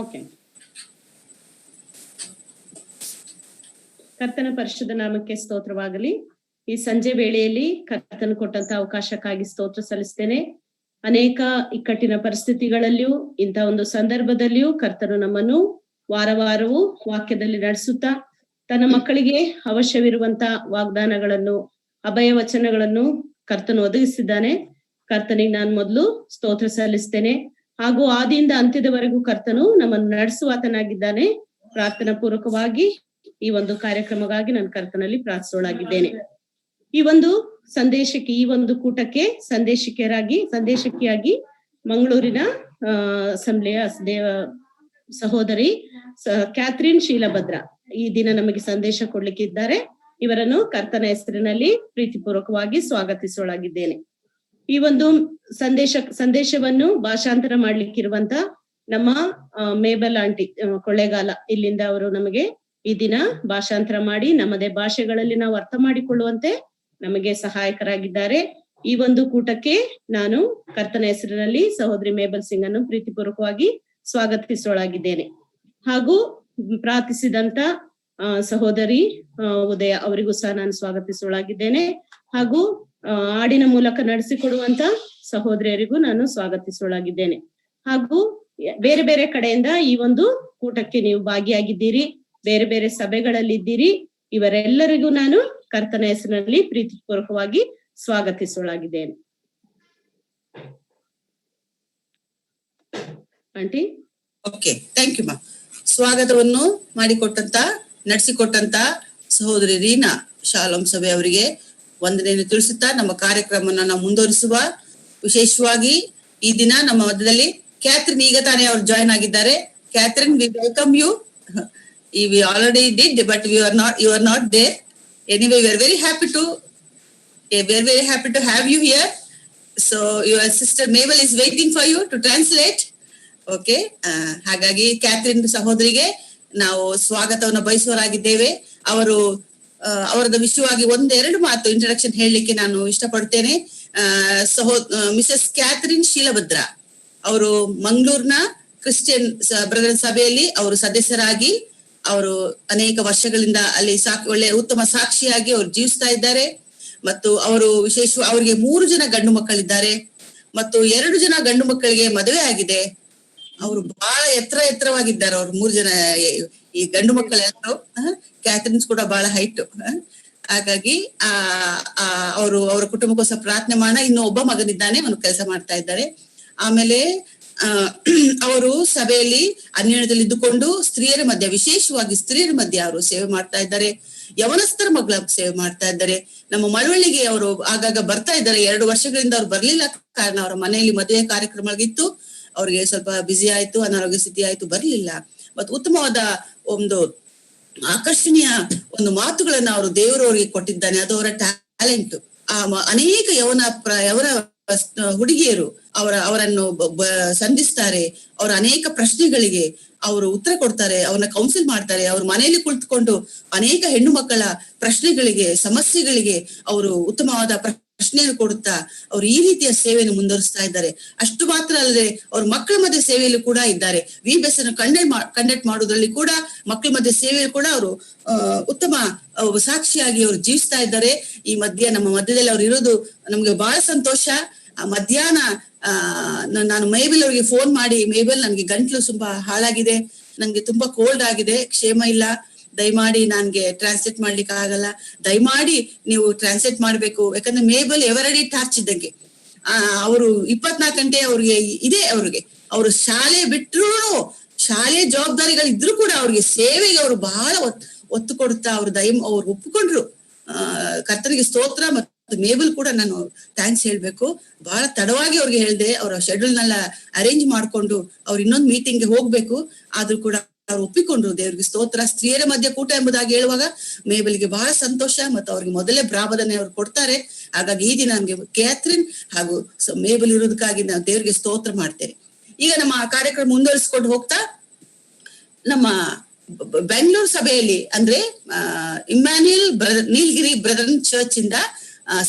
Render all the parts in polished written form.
Okay. ಕರ್ತನ ಪರಿಶುದ್ಧ ನಾಮಕ್ಕೆ ಸ್ತೋತ್ರವಾಗಲಿ. ಈ ಸಂಜೆ ವೇಳೆಯಲ್ಲಿ ಕರ್ತನು ಕೊಟ್ಟಂತ ಅವಕಾಶಕ್ಕಾಗಿ ಸ್ತೋತ್ರ ಸಲ್ಲಿಸ್ತೇನೆ. ಅನೇಕ ಇಕ್ಕಟ್ಟಿನ ಪರಿಸ್ಥಿತಿಗಳಲ್ಲಿಯೂ ಇಂಥ ಒಂದು ಸಂದರ್ಭದಲ್ಲಿಯೂ ಕರ್ತನು ನಮ್ಮನ್ನು ವಾರ ವಾರವೂ ವಾಕ್ಯದಲ್ಲಿ ನಡೆಸುತ್ತಾ ತನ್ನ ಮಕ್ಕಳಿಗೆ ಅವಶ್ಯವಿರುವಂತ ವಾಗ್ದಾನಗಳನ್ನು, ಅಭಯ ವಚನಗಳನ್ನು ಕರ್ತನು ಒದಗಿಸಿದ್ದಾನೆ. ಕರ್ತನಿಗೆ ನಾನು ಮೊದಲು ಸ್ತೋತ್ರ ಸಲ್ಲಿಸ್ತೇನೆ. ಹಾಗೂ ಆದಿಯಿಂದ ಅಂತ್ಯದವರೆಗೂ ಕರ್ತನು ನಮ್ಮನ್ನು ನಡೆಸುವಾತನಾಗಿದ್ದಾನೆ. ಪ್ರಾರ್ಥನಾ ಪೂರ್ವಕವಾಗಿ ಈ ಒಂದು ಕಾರ್ಯಕ್ರಮವಾಗಿ ನಾನು ಕರ್ತನಲ್ಲಿ ಪ್ರಾರ್ಥಿಸೋಳಾಗಿದ್ದೇನೆ. ಈ ಒಂದು ಸಂದೇಶಕ್ಕೆ, ಈ ಒಂದು ಕೂಟಕ್ಕೆ ಸಂದೇಶಕಿಯಾಗಿ ಮಂಗಳೂರಿನ ಅಸೆಂಬ್ಲಿಯ ಸಹೋದರಿ ಕ್ಯಾಥರಿನ್ ಶೀಲಭದ್ರ ಈ ದಿನ ನಮಗೆ ಸಂದೇಶ ಕೊಡ್ಲಿಕ್ಕೆ ಇದ್ದಾರೆ. ಇವರನ್ನು ಕರ್ತನ ಹೆಸರಿನಲ್ಲಿ ಪ್ರೀತಿಪೂರ್ವಕವಾಗಿ ಸ್ವಾಗತಿಸೋಳಾಗಿದ್ದೇನೆ. ಈ ಒಂದು ಸಂದೇಶವನ್ನು ಭಾಷಾಂತರ ಮಾಡ್ಲಿಕ್ಕಿರುವಂತ ನಮ್ಮ ಮೇಬಲ್ ಆಂಟಿ ಕೊಳ್ಳೇಗಾಲ, ಇಲ್ಲಿಂದ ಅವರು ನಮಗೆ ಈ ದಿನ ಭಾಷಾಂತರ ಮಾಡಿ ನಮ್ಮದೇ ಭಾಷೆಗಳಲ್ಲಿ ನಾವು ಅರ್ಥ ಮಾಡಿಕೊಳ್ಳುವಂತೆ ನಮಗೆ ಸಹಾಯಕರಾಗಿದ್ದಾರೆ. ಈ ಒಂದು ಕೂಟಕ್ಕೆ ನಾನು ಕರ್ತನ ಹೆಸರಿನಲ್ಲಿ ಸಹೋದರಿ ಮೇಬಲ್ ಸಿಂಗ್ ಅನ್ನು ಪ್ರೀತಿಪೂರ್ವಕವಾಗಿ ಸ್ವಾಗತಿಸೋಳಾಗಿದ್ದೇನೆ. ಹಾಗೂ ಪ್ರಾರ್ಥಿಸಿದಂತ ಸಹೋದರಿ ಉದಯ ಅವರಿಗೂ ಸಹ ನಾನು ಸ್ವಾಗತಿಸೋಳಾಗಿದ್ದೇನೆ. ಹಾಗೂ ಹಾಡಿನ ಮೂಲಕ ನಡೆಸಿಕೊಡುವಂತ ಸಹೋದರಿಯರಿಗೂ ನಾನು ಸ್ವಾಗತಿಸೋಳಾಗಿದ್ದೇನೆ. ಹಾಗೂ ಬೇರೆ ಬೇರೆ ಕಡೆಯಿಂದ ಈ ಒಂದು ಕೂಟಕ್ಕೆ ನೀವು ಭಾಗಿಯಾಗಿದ್ದೀರಿ, ಬೇರೆ ಬೇರೆ ಸಭೆಗಳಲ್ಲಿ ಇದ್ದೀರಿ. ಇವರೆಲ್ಲರಿಗೂ ನಾನು ಕರ್ತನ ಹೆಸರಿನಲ್ಲಿ ಪ್ರೀತಿಪೂರ್ವಕವಾಗಿ ಸ್ವಾಗತಿಸೋಳಾಗಿದ್ದೇನೆ. ಆಂಟಿ. ಓಕೆ, ಥ್ಯಾಂಕ್ ಯು ಮಾ. ಸ್ವಾಗತವನ್ನು ಮಾಡಿಕೊಟ್ಟಂತ, ನಡೆಸಿಕೊಟ್ಟಂತ ಸಹೋದರಿ ರೀನಾ ಶಾಲೋಮ್ ಸಭೆ ಅವರಿಗೆ ವಂದನೆಯನ್ನು ತಿಳಿಸುತ್ತಾ ನಮ್ಮ ಕಾರ್ಯಕ್ರಮವನ್ನು ನಾವು ಮುಂದುವರಿಸುವ. ವಿಶೇಷವಾಗಿ ಈ ದಿನ ನಮ್ಮ ಮಧ್ಯದಲ್ಲಿ ಕ್ಯಾಥರಿನ್ ಈಗ ತಾನೇ ಅವರು ಜಾಯ್ನ್ ಆಗಿದ್ದಾರೆ. Catherine, we welcome you. We already did, but you are not there. Anyway, we are very happy to have you here. So your sister Mabel is waiting for you to translate. Okay, ಹಾಗಾಗಿ Catherine ಸಹೋದರಿಗೆ ನಾವು ಸ್ವಾಗತವನ್ನು ಬಯಸುವರಾಗಿದ್ದೇವೆ. ಅವರದ ವಿಷಯವಾಗಿ ಒಂದೆರಡು ಮಾತು introduction ಹೇಳಲಿಕ್ಕೆ ನಾನು ಇಷ್ಟಪಡ್ತೇನೆ. ಮಿಸಸ್ ಕ್ಯಾಥರಿನ್ ಶೀಲಭದ್ರ ಅವರು ಮಂಗಳೂರಿನ ಕ್ರಿಶ್ಚಿಯನ್ ಬ್ರದರ್ ಸಭೆಯಲ್ಲಿ ಅವರು ಸದಸ್ಯರಾಗಿ ಅವರು ಅನೇಕ ವರ್ಷಗಳಿಂದ ಅಲ್ಲಿ ಒಳ್ಳೆ ಉತ್ತಮ ಸಾಕ್ಷಿಯಾಗಿ ಅವರು ಜೀವಿಸ್ತಾ ಇದ್ದಾರೆ. ಮತ್ತು ಅವರು ಅವರಿಗೆ 3 ಜನ ಗಂಡು ಮಕ್ಕಳಿದ್ದಾರೆ ಮತ್ತು 2 ಜನ ಗಂಡು ಮಕ್ಕಳಿಗೆ ಮದುವೆ ಆಗಿದೆ. ಅವರು ಬಹಳ ಎತ್ತರವಾಗಿದ್ದಾರೆ. ಅವ್ರು 3 ಜನ ಈ ಗಂಡು ಮಕ್ಕಳೆಲ್ಲರೂ. ಕ್ಯಾಥರಿನ್ಸ್ ಕೂಡ ಬಹಳ ಹೈಟ್. ಹಾಗಾಗಿ ಅವರ ಕುಟುಂಬಕ್ಕೋಸ್ಕರ ಪ್ರಾರ್ಥನೆ ಮಾಡೋಣ. ಇನ್ನು ಒಬ್ಬ ಮಗನಿದ್ದಾನೆ, ಅವನು ಕೆಲಸ ಮಾಡ್ತಾ ಇದ್ದಾರೆ. ಆಮೇಲೆ ಅವರು ಸಭೆಯಲ್ಲಿ ಅನ್ಯೋನ್ಯದಲ್ಲಿ ಇದ್ದುಕೊಂಡು ಸ್ತ್ರೀಯರ ಮಧ್ಯೆ, ವಿಶೇಷವಾಗಿ ಸ್ತ್ರೀಯರ ಮಧ್ಯೆ ಅವರು ಸೇವೆ ಮಾಡ್ತಾ ಇದ್ದಾರೆ. ಯವನಸ್ಥರ ಮಗಳ ಸೇವೆ ಮಾಡ್ತಾ ಇದ್ದಾರೆ. ನಮ್ಮ ಮಳವಳ್ಳಿಗೆ ಅವರು ಆಗಾಗ ಬರ್ತಾ ಇದ್ದಾರೆ. 2 ವರ್ಷಗಳಿಂದ ಅವ್ರು ಬರ್ಲಿಲ್ಲ, ಕಾರಣ ಅವರ ಮನೆಯಲ್ಲಿ ಮದುವೆ ಕಾರ್ಯಕ್ರಮಗಳಿತ್ತು. ಅವ್ರಿಗೆ ಸ್ವಲ್ಪ ಬ್ಯುಸಿ ಆಯ್ತು, ಅನಾರೋಗ್ಯ ಸ್ಥಿತಿ ಆಯ್ತು, ಬರ್ಲಿಲ್ಲ. ಮತ್ತು ಉತ್ತಮವಾದ ಒಂದು ಆಕರ್ಷಣೀಯ ಒಂದು ಮಾತುಗಳನ್ನ ಅವರು ದೇವರು ಅವರಿಗೆ ಕೊಟ್ಟಿದ್ದಾನೆ. ಅದು ಅವರ ಟ್ಯಾಲೆಂಟ್. ಅನೇಕ ಯವನ ಹುಡುಗಿಯರು ಅವರನ್ನು ಸಂಧಿಸ್ತಾರೆ. ಅವರ ಅನೇಕ ಪ್ರಶ್ನೆಗಳಿಗೆ ಅವರು ಉತ್ತರ ಕೊಡ್ತಾರೆ, ಅವ್ರನ್ನ ಕೌನ್ಸಿಲ್ ಮಾಡ್ತಾರೆ. ಅವ್ರ ಮನೆಯಲ್ಲಿ ಕುಳಿತುಕೊಂಡು ಅನೇಕ ಹೆಣ್ಣು ಮಕ್ಕಳ ಪ್ರಶ್ನೆಗಳಿಗೆ, ಸಮಸ್ಯೆಗಳಿಗೆ ಅವರು ಉತ್ತಮವಾದ ಪ್ರಶ್ನೆಯನ್ನು ಕೊಡುತ್ತಾ ಅವ್ರು ಈ ರೀತಿಯ ಸೇವೆಯನ್ನು ಮುಂದುವರಿಸ್ತಾ ಇದ್ದಾರೆ. ಅಷ್ಟು ಮಾತ್ರ ಅಲ್ಲದೆ ಅವ್ರ ಮಕ್ಕಳ ಮಧ್ಯೆ ಸೇವೆಯಲ್ಲೂ ಕೂಡ ಇದ್ದಾರೆ. VBS ಅನ್ನು ಕಂಡಕ್ಟ್ ಮಾಡೋದ್ರಲ್ಲಿ ಕೂಡ, ಮಕ್ಕಳ ಮಧ್ಯೆ ಸೇವೆಯಲ್ಲಿ ಕೂಡ ಅವರು ಉತ್ತಮ ಸಾಕ್ಷಿಯಾಗಿ ಅವರು ಜೀವಿಸ್ತಾ ಇದ್ದಾರೆ. ಈ ನಮ್ಮ ಮಧ್ಯದಲ್ಲಿ ಅವ್ರು ಇರೋದು ನಮ್ಗೆ ಬಹಳ ಸಂತೋಷ. ಮಧ್ಯಾಹ್ನ ನಾನು ಮೇಬಲ್ ಅವರಿಗೆ ಫೋನ್ ಮಾಡಿ, ಮೇಬಲ್ ನನ್ಗೆ ಗಂಟ್ಲು ತುಂಬಾ ಹಾಳಾಗಿದೆ, ನನ್ಗೆ ತುಂಬಾ ಕೋಲ್ಡ್ ಆಗಿದೆ, ಕ್ಷೇಮ ಇಲ್ಲ, ದಯಮಾಡಿ ನನ್ಗೆ ಟ್ರಾನ್ಸ್ಲೇಟ್ ಮಾಡ್ಲಿಕ್ಕೆ ಆಗಲ್ಲ, ದಯಮಾಡಿ ನೀವು ಟ್ರಾನ್ಸ್ಲೇಟ್ ಮಾಡ್ಬೇಕು. ಯಾಕಂದ್ರೆ ಮೇಬಲ್ ಎವರಡಿ ಟಾರ್ಚ್ ಇದ್ದಂಗೆ. ಅವರು 24 ಗಂಟೆ ಅವ್ರಿಗೆ ಇದೆ. ಅವರು ಶಾಲೆ ಬಿಟ್ಟರು, ಶಾಲೆ ಜವಾಬ್ದಾರಿಗಳು ಇದ್ರು ಕೂಡ ಅವ್ರಿಗೆ ಸೇವೆಗೆ ಅವರು ಬಹಳ ಒತ್ತು ಕೊಡುತ್ತಾ ಅವ್ರು ಒಪ್ಪಿಕೊಂಡ್ರು. ಕರ್ತನಿಗೆ ಸ್ತೋತ್ರ. ಮತ್ತು ಮೇಬಲ್ ಕೂಡ ನಾನು ಥ್ಯಾಂಕ್ಸ್ ಹೇಳ್ಬೇಕು. ಬಹಳ ತಡವಾಗಿ ಅವ್ರಿಗೆ ಹೇಳ್ದೆ, ಅವರ ಶೆಡ್ಯೂಲ್ನೆಲ್ಲ ಅರೇಂಜ್ ಮಾಡ್ಕೊಂಡು ಅವ್ರು ಇನ್ನೊಂದು ಮೀಟಿಂಗ್ಗೆ ಹೋಗ್ಬೇಕು, ಆದ್ರೂ ಕೂಡ ಅವ್ರು ಒಪ್ಪಿಕೊಂಡ್ರು. ದೇವ್ರಿಗೆ ಸ್ತೋತ್ರ. ಸ್ತ್ರೀಯರ ಮಧ್ಯೆ ಕೂಟ ಎಂಬುದಾಗಿ ಹೇಳುವಾಗ ಮೇಬಲ್ಗೆ ಬಹಳ ಸಂತೋಷ. ಮತ್ತು ಅವ್ರಿಗೆ ಮೊದಲೇ ಬ್ರಾಭದನೆ ಅವ್ರು ಕೊಡ್ತಾರೆ. ಹಾಗಾಗಿ ಈ ದಿನ ನಮ್ಗೆ ಕ್ಯಾಥರಿನ್ ಹಾಗೂ ಮೇಬಲ್ ಇರೋದಕ್ಕಾಗಿ ನಾವು ದೇವ್ರಿಗೆ ಸ್ತೋತ್ರ ಮಾಡ್ತೇನೆ. ಈಗ ನಮ್ಮ ಕಾರ್ಯಕ್ರಮ ಮುಂದುವರಿಸ್ಕೊಂಡು ಹೋಗ್ತಾ, ನಮ್ಮ ಬೆಂಗಳೂರು ಸಭೆಯಲ್ಲಿ ಅಂದ್ರೆ ಇಮ್ಯಾನ್ಯುಯಲ್ ನೀಲಗಿರಿ ಬ್ರದರ್ ಚರ್ಚ್ ಇಂದ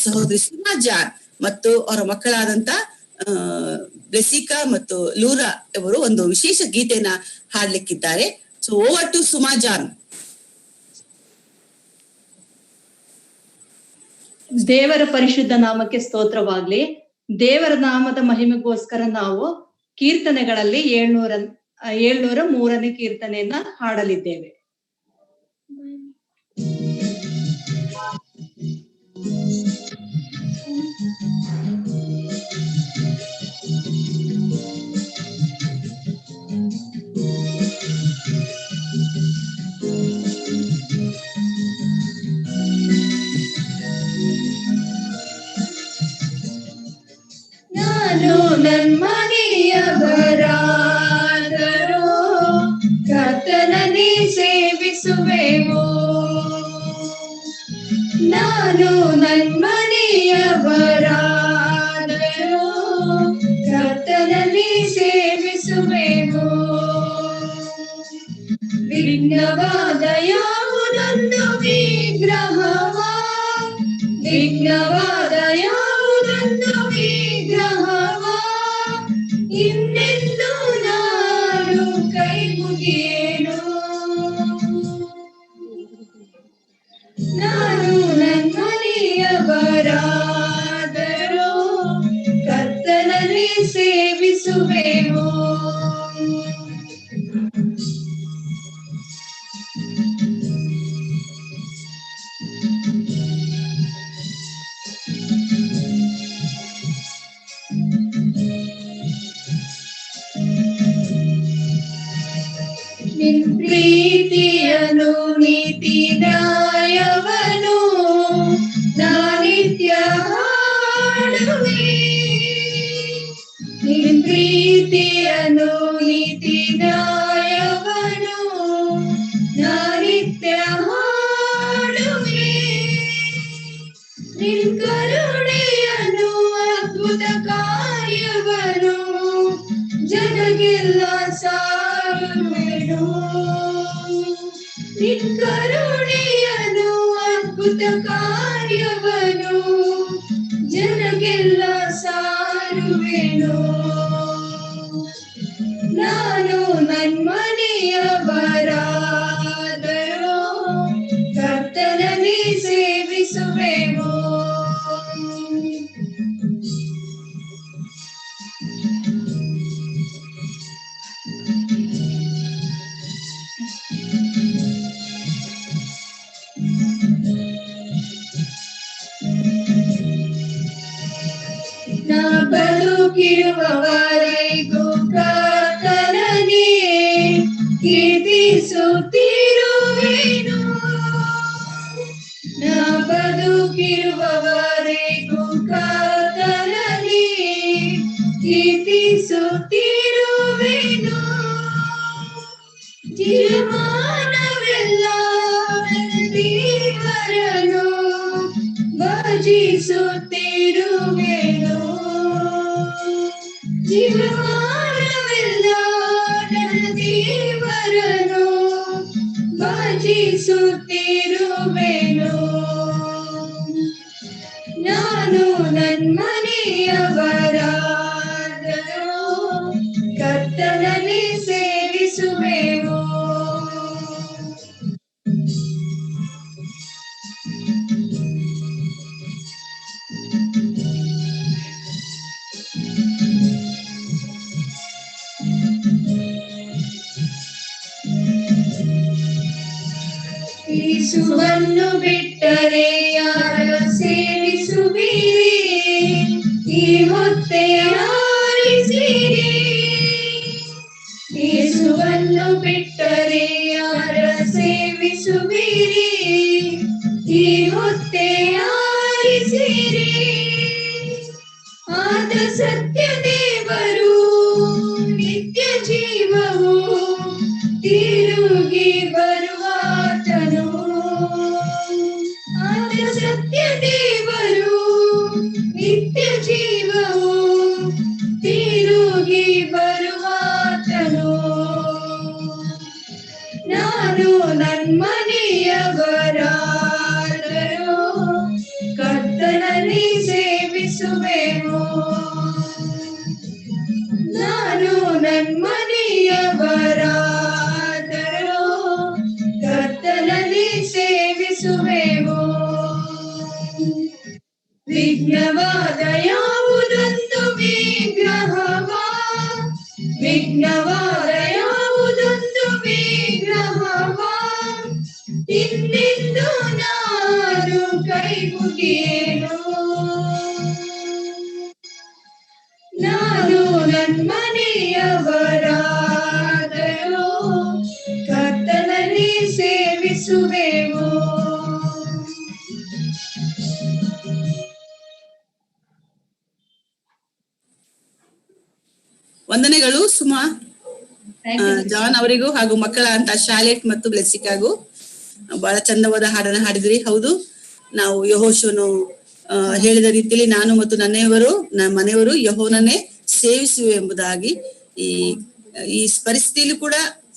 ಸಹೋದರಿ ಸೀಮಾ ಜಾನ್ ಮತ್ತು ಅವರ ಮಕ್ಕಳಾದಂತ ಬ್ಲೆಸಿಕಾ ಮತ್ತು ಲೂರಾ ಇವರು ಒಂದು ವಿಶೇಷ ಗೀತೆಯನ್ನ ಹಾಡ್ಲಿಕ್ಕಿದ್ದಾರೆ. So over to Suma John. ದೇವರ ಪರಿಶುದ್ಧ ನಾಮಕ್ಕೆ ಸ್ತೋತ್ರವಾಗ್ಲಿ. ದೇವರ ನಾಮದ ಮಹಿಮೆಗೋಸ್ಕರ ನಾವು ಕೀರ್ತನೆಗಳಲ್ಲಿ 703ನೇ ಕೀರ್ತನೆಯನ್ನ ಹಾಡಲಿದ್ದೇವೆ. ನಾನು ನನ್ಮನೆಯವರಾದರೂ ಕರ್ತನನ್ನೇ ಸೇವಿಸುವೆವು. ನಾನು ನನ್ಮನೆಯವರಾದರೂ ಕರ್ತನನ್ನೇ ಸೇವಿಸುವೆವು. ವಿಘ್ನವಾದ ಯಾವುದೊಂದು ವಿಗ್ರಹವ, ವಿಘ್ನವಾದ ಯಾವುದೊಂದು ವಿಗ್ರಹವ ಇನ್ನೆಂದು ನಾನು ಕೈ ಮುಗಿಯೇನು. ನಾನು ನನ್ಮನೆಯವರಾದರೂ ಕರ್ತನನ್ನೇ ಸೇವಿಸುವೆವು. ನಿನ್ ಪ್ರೀತಿಯನು ನೀತಿ ನ್ಯಾಯವನು ನಾನಿತ್ಯ ಹಾಡುವೆ. ನಿನ್ ಪ್ರೀತಿಯನು ನೀತಿ ನ್ಯಾಯವನು ನಾನಿತ್ಯ ಹಾಡುವೆ. ನಿನ್ ಕರುಣೆಯನು ಅದ್ಭುತ ಕಾರ್ಯವನು ಜನಗೆಲ್ಲ ಸಾರುವೆನು. ನಿನ್ ಕರುಣೆಯನು ಅದ್ಭುತ ಕಾರ್ಯವನು ಜನಗೆಲ್ಲ ಸಾರುವೆನು. ನಾನು ನನ್ಮನೆಯವರಾದರೂ ಕರ್ತನನ್ನೇ ಸೇವಿಸುವೆವು. ನಾ ಬದುಕಿರುವವರೆಗೂ ಕರ್ತನನ್ನೇ ಕೀರ್ತಿಸುತ್ತಿರುವೆನು. ನಾ ಬದುಕಿರುವವರೆಗೂ ಕರ್ತನನ್ನೇ ಕೀರ್ತಿಸುತ್ತಿರುವೆನು. ಜೀವಮಾನವೆಲ್ಲ ದೇವರನ್ನು ಭಜಿಸುತ್ತಿರುವೆನು. ಜೀವಮಾನವೆಲ್ಲ ದೇವರನ್ನು ಭಜಿಸುತ್ತಿರುವೆನು. ನಾನು ನನ್ಮನೆಯವರಾದರೂ ಕರ್ತನನ್ನೇ ಸೇವಿಸುವೆವು. ಯೇಸುವನ್ನು ಬಿಟ್ಟರೆ ಯಾರ ಸೇವಿಸುವಿರಿ? ಈ ಹೊತ್ತೆ ಆರಿಸಿರಿ. ಯೇಸುವನ್ನು ಬಿಟ್ಟರೆ ಯಾರ ಸೇವಿಸುವಿರಿ? ಈ ಹೊತ್ತೆ ಆರಿಸಿರಿ. ಆತ ಸತ್ಯ ದೇವರು ನಿತ್ಯ ಜೀವವು ತಿರುಗಿ ಬರುವಾತನು. ಆತ ಸತ್ಯ ದೇವರು ನಿತ್ಯ ಜೀವವು ತಿರುಗಿ ಬರುವಾತನು. ನಾನು ನನ್ಮನೆಯವರಾದರೂ ಕರ್ತನನ್ನೇ ಸೇವಿಸುವೆವು. ನಾನು ನನ್ಮನೆಯವರಾದರೂ ಶಾನ್ ಅವರಿಗೂ ಹಾಗೂ ಮಕ್ಕಳ ಅಂತ ಶಾಲೆಟ್ ಮತ್ತು ಬ್ಲೆಸ್ಸಿಕಾಗೂ ಬಹಳ ಚಂದವಾದ ಹಾಡನ್ನ ಹಾಡಿದ್ರಿ. ಹೌದು, ನಾವು ಯೆಹೋಶುವನು ಹೇಳಿದ ರೀತಿಯಲ್ಲಿ ನಾನು ಮತ್ತು ನನ್ನ ಮನೆಯವರು ಯೆಹೋವನನ್ನೇ ಸೇವಿಸುವೆ ಎಂಬುದಾಗಿ ಈ ಪರಿಸ್ಥಿತಿಯಲ್ಲಿ ಕೂಡ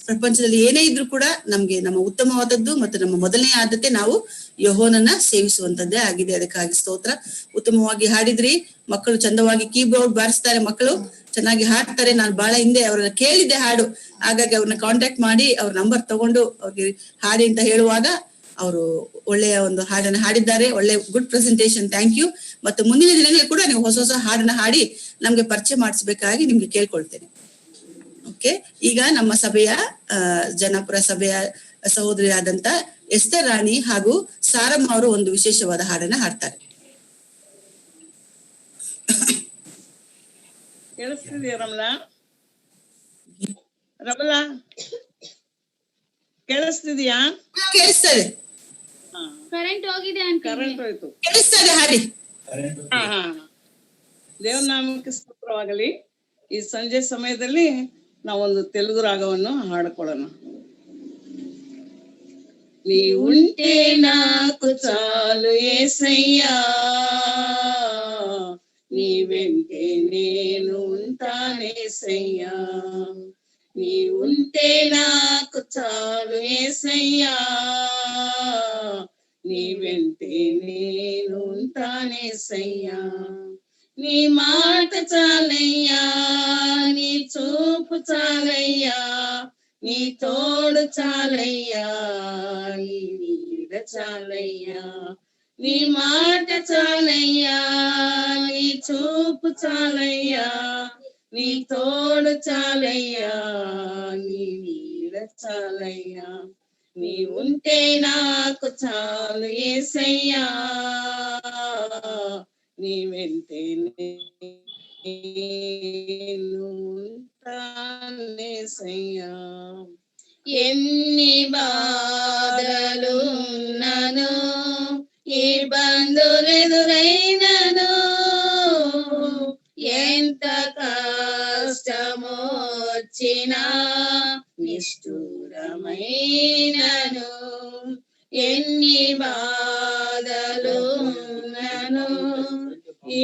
ಪ್ರಪಂಚದಲ್ಲಿ ಏನೇ ಇದ್ರೂ ಕೂಡ ನಮ್ಗೆ ನಮ್ಮ ಉತ್ತಮವಾದದ್ದು ಮತ್ತು ನಮ್ಮ ಮೊದಲನೇ ಆದ್ಯತೆ ನಾವು ಯೆಹೋವನನ್ನ ಸೇವಿಸುವಂತದ್ದೇ ಆಗಿದೆ. ಅದಕ್ಕಾಗಿ ಸ್ತೋತ್ರ. ಉತ್ತಮವಾಗಿ ಹಾಡಿದ್ರಿ. ಮಕ್ಕಳು ಚಂದವಾಗಿ ಕೀಬೋರ್ಡ್ ಬಾರಿಸ್ತಾರೆ, ಮಕ್ಕಳು ಚೆನ್ನಾಗಿ ಹಾಡ್ತಾರೆ. ನಾನು ಬಹಳ ಹಿಂದೆ ಅವ್ರನ್ನ ಕೇಳಿದ್ದೆ ಹಾಡು, ಹಾಗಾಗಿ ಅವ್ರನ್ನ ಕಾಂಟ್ಯಾಕ್ಟ್ ಮಾಡಿ ಅವ್ರ ನಂಬರ್ ತಗೊಂಡು ಅವ್ರಿಗೆ ಹಾಡಿ ಅಂತ ಹೇಳುವಾಗ ಅವರು ಒಳ್ಳೆಯ ಒಂದು ಹಾಡನ್ನ ಹಾಡಿದ್ದಾರೆ. ಒಳ್ಳೆ ಗುಡ್ ಪ್ರೆಸೆಂಟೇಶನ್, ಥ್ಯಾಂಕ್ ಯು. ಮತ್ತು ಮುಂದಿನ ದಿನಗಳಲ್ಲಿ ಕೂಡ ನೀವು ಹೊಸ ಹೊಸ ಹಾಡನ್ನ ಹಾಡಿ ನಮ್ಗೆ ಪರಿಚಯ ಮಾಡಿಸ್ಬೇಕಾಗಿ ನಿಮ್ಗೆ ಕೇಳ್ಕೊಳ್ತೇನೆ. ಓಕೆ, ಈಗ ನಮ್ಮ ಸಭೆಯ ಜನಪುರ ಸಭೆಯ ಸಹೋದರಿಯಾದಂತ ಎಸ್ತರ್ ರಾಣಿ ಹಾಗೂ ಸಾರಮ್ಮ ಅವರು ಒಂದು ವಿಶೇಷವಾದ ಹಾಡನ್ನ ಹಾಡ್ತಾರೆ. ಕೇಳಿಸ್ತಿದ್ಯಾ ರಮಲಾ? ರಮಲಾ ಕೇಳಿಸ್ತಿದ್ಯಾ? ಕೇಳಿಸ್ತದೆ, ಕರೆಂಟ್ ಹೋಗಿದೆ, ಕರೆಂಟ್ ಹೋಯ್ತು. ಕೇಳಿಸ್ತದೆ, ಹಾಡಿ. ದೇವರ ನಾಮಕ್ಕೆ ಸ್ತೋತ್ರವಾಗಲಿ. ಈ ಸಂಜೆ ಸಮಯದಲ್ಲಿ ನಾವೊಂದು ತೆಲುಗು ರಾಗವನ್ನು ಹಾಡಿಕೊಳ್ಳೋಣ. నీ ఉంటే నాకు చాలు యేసయ్యా, నీ వెంటే నేను ఉంటానేసయ్యా. నీ ఉంటే నాకు చాలు యేసయ్యా, నీ వెంటే నేను ఉంటానేసయ్యా. నీ మాట చాలయ్యా, నీ చూపు చాలయ్యా, నీ తోడు చాలయ్యా, నీ నీడ చాలయ్యా. నీ మాట చాలయ్యా, నీ చూపు చాలయ్యా, నీ తోడు చాలయ్యా, నీ నీడ చాలయ్యా. నీ ఉంటే నాకు చాలు యేసయ్యా, నీ వెంటే నేను ఉంటానేసయ్యా. ఎన్ని బాధలున్నను, ఇబ్బందులెదురైనను, ఎంత కష్టమొచ్చినా నిష్ఠూరమైనను, ఎన్ని బాధలున్నను,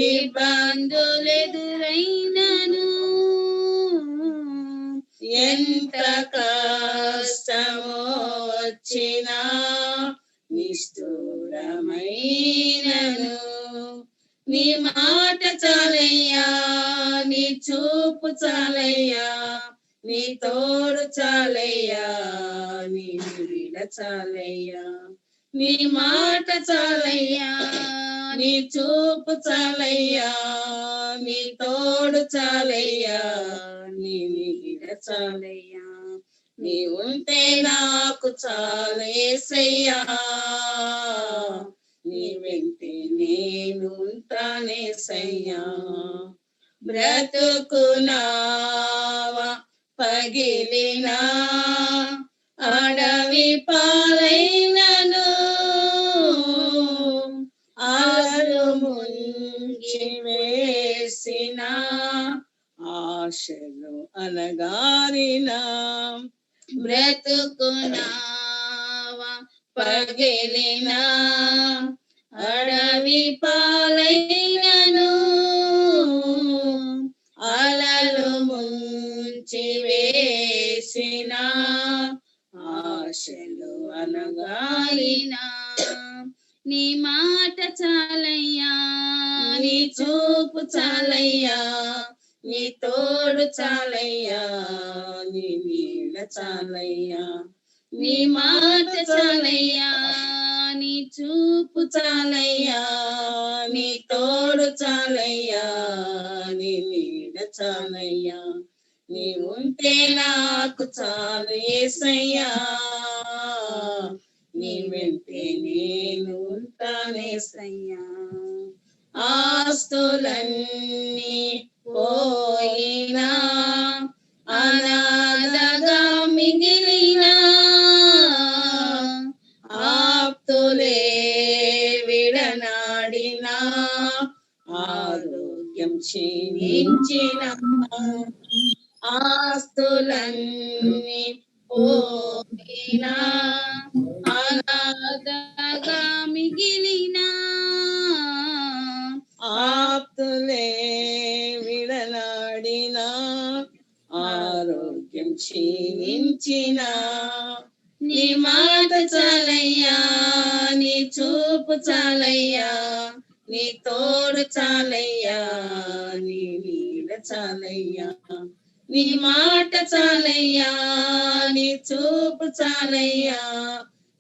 ఇబ్బందులెదురైనను, ఎంత కష్టమొచ్చినా నిష్ఠూరమైనను. నీ మాట చాలయ్యా, నీ చూపు చాలయ్యా, నీ తోడు చాలయ్యా, నీ నీడ చాలయ్యా. నీ మాట చాలయ్యా, నీ చూపు చాలయ్యా, నీ తోడు చాలయ్యా, నీ నీడ చాలయ్యా. నీ ఉంటే నాకు చాలు యేసయ్యా, నీ వెంటే నేను ఉంటానేసయ్యా. బ్రతుకునావా పగిలినా, అడవి పాలైనను, ఆరు ముంచి వేసిన ఆశలు అనగారిన. బ్రతుకునావా పగిలిన, అడవి పాలైనను, అలలు ముంచి వేసిన ఆశలు అనగాలిన. నీ మాట చాలయ్యా, నీ చూపు చాలయ్యా, నీ తోడు చాలయ్యా, నీ నీడ చాలయ్యా. నీ మాట చాలయ్యా, నీ చూపు చాలయ్యా, నీ తోడు చాలయ్యా, నీ నీడ చాలయ్యా. నీ ఉంటే నాకు చాలు యేసయ్యా, నీ వెంటే నేను ఉంటానేసయ్యా. ఆస్తులన్నీ పోయినా, అనాథగా మిగిలిన, ఆప్తులే విడనాడిన, ఆరోగ్యం క్షీణించిన, ఆస్తులన్నీ ಗೋವಿನ ಅನಾಥಗಾಮಿಗಿಲಿನ ఆప్తులే విడనాడిన ఆరోగ్యం క్షీణించిన నీ మాట చాలయ్యా, నీ చూపు చాలయ్యా, నీ తోడు చాలయ్యా, నీ నీడ చాలయ్యా. నీ మాట చాలయ్యా, నీ చూపు చాలయ్యా,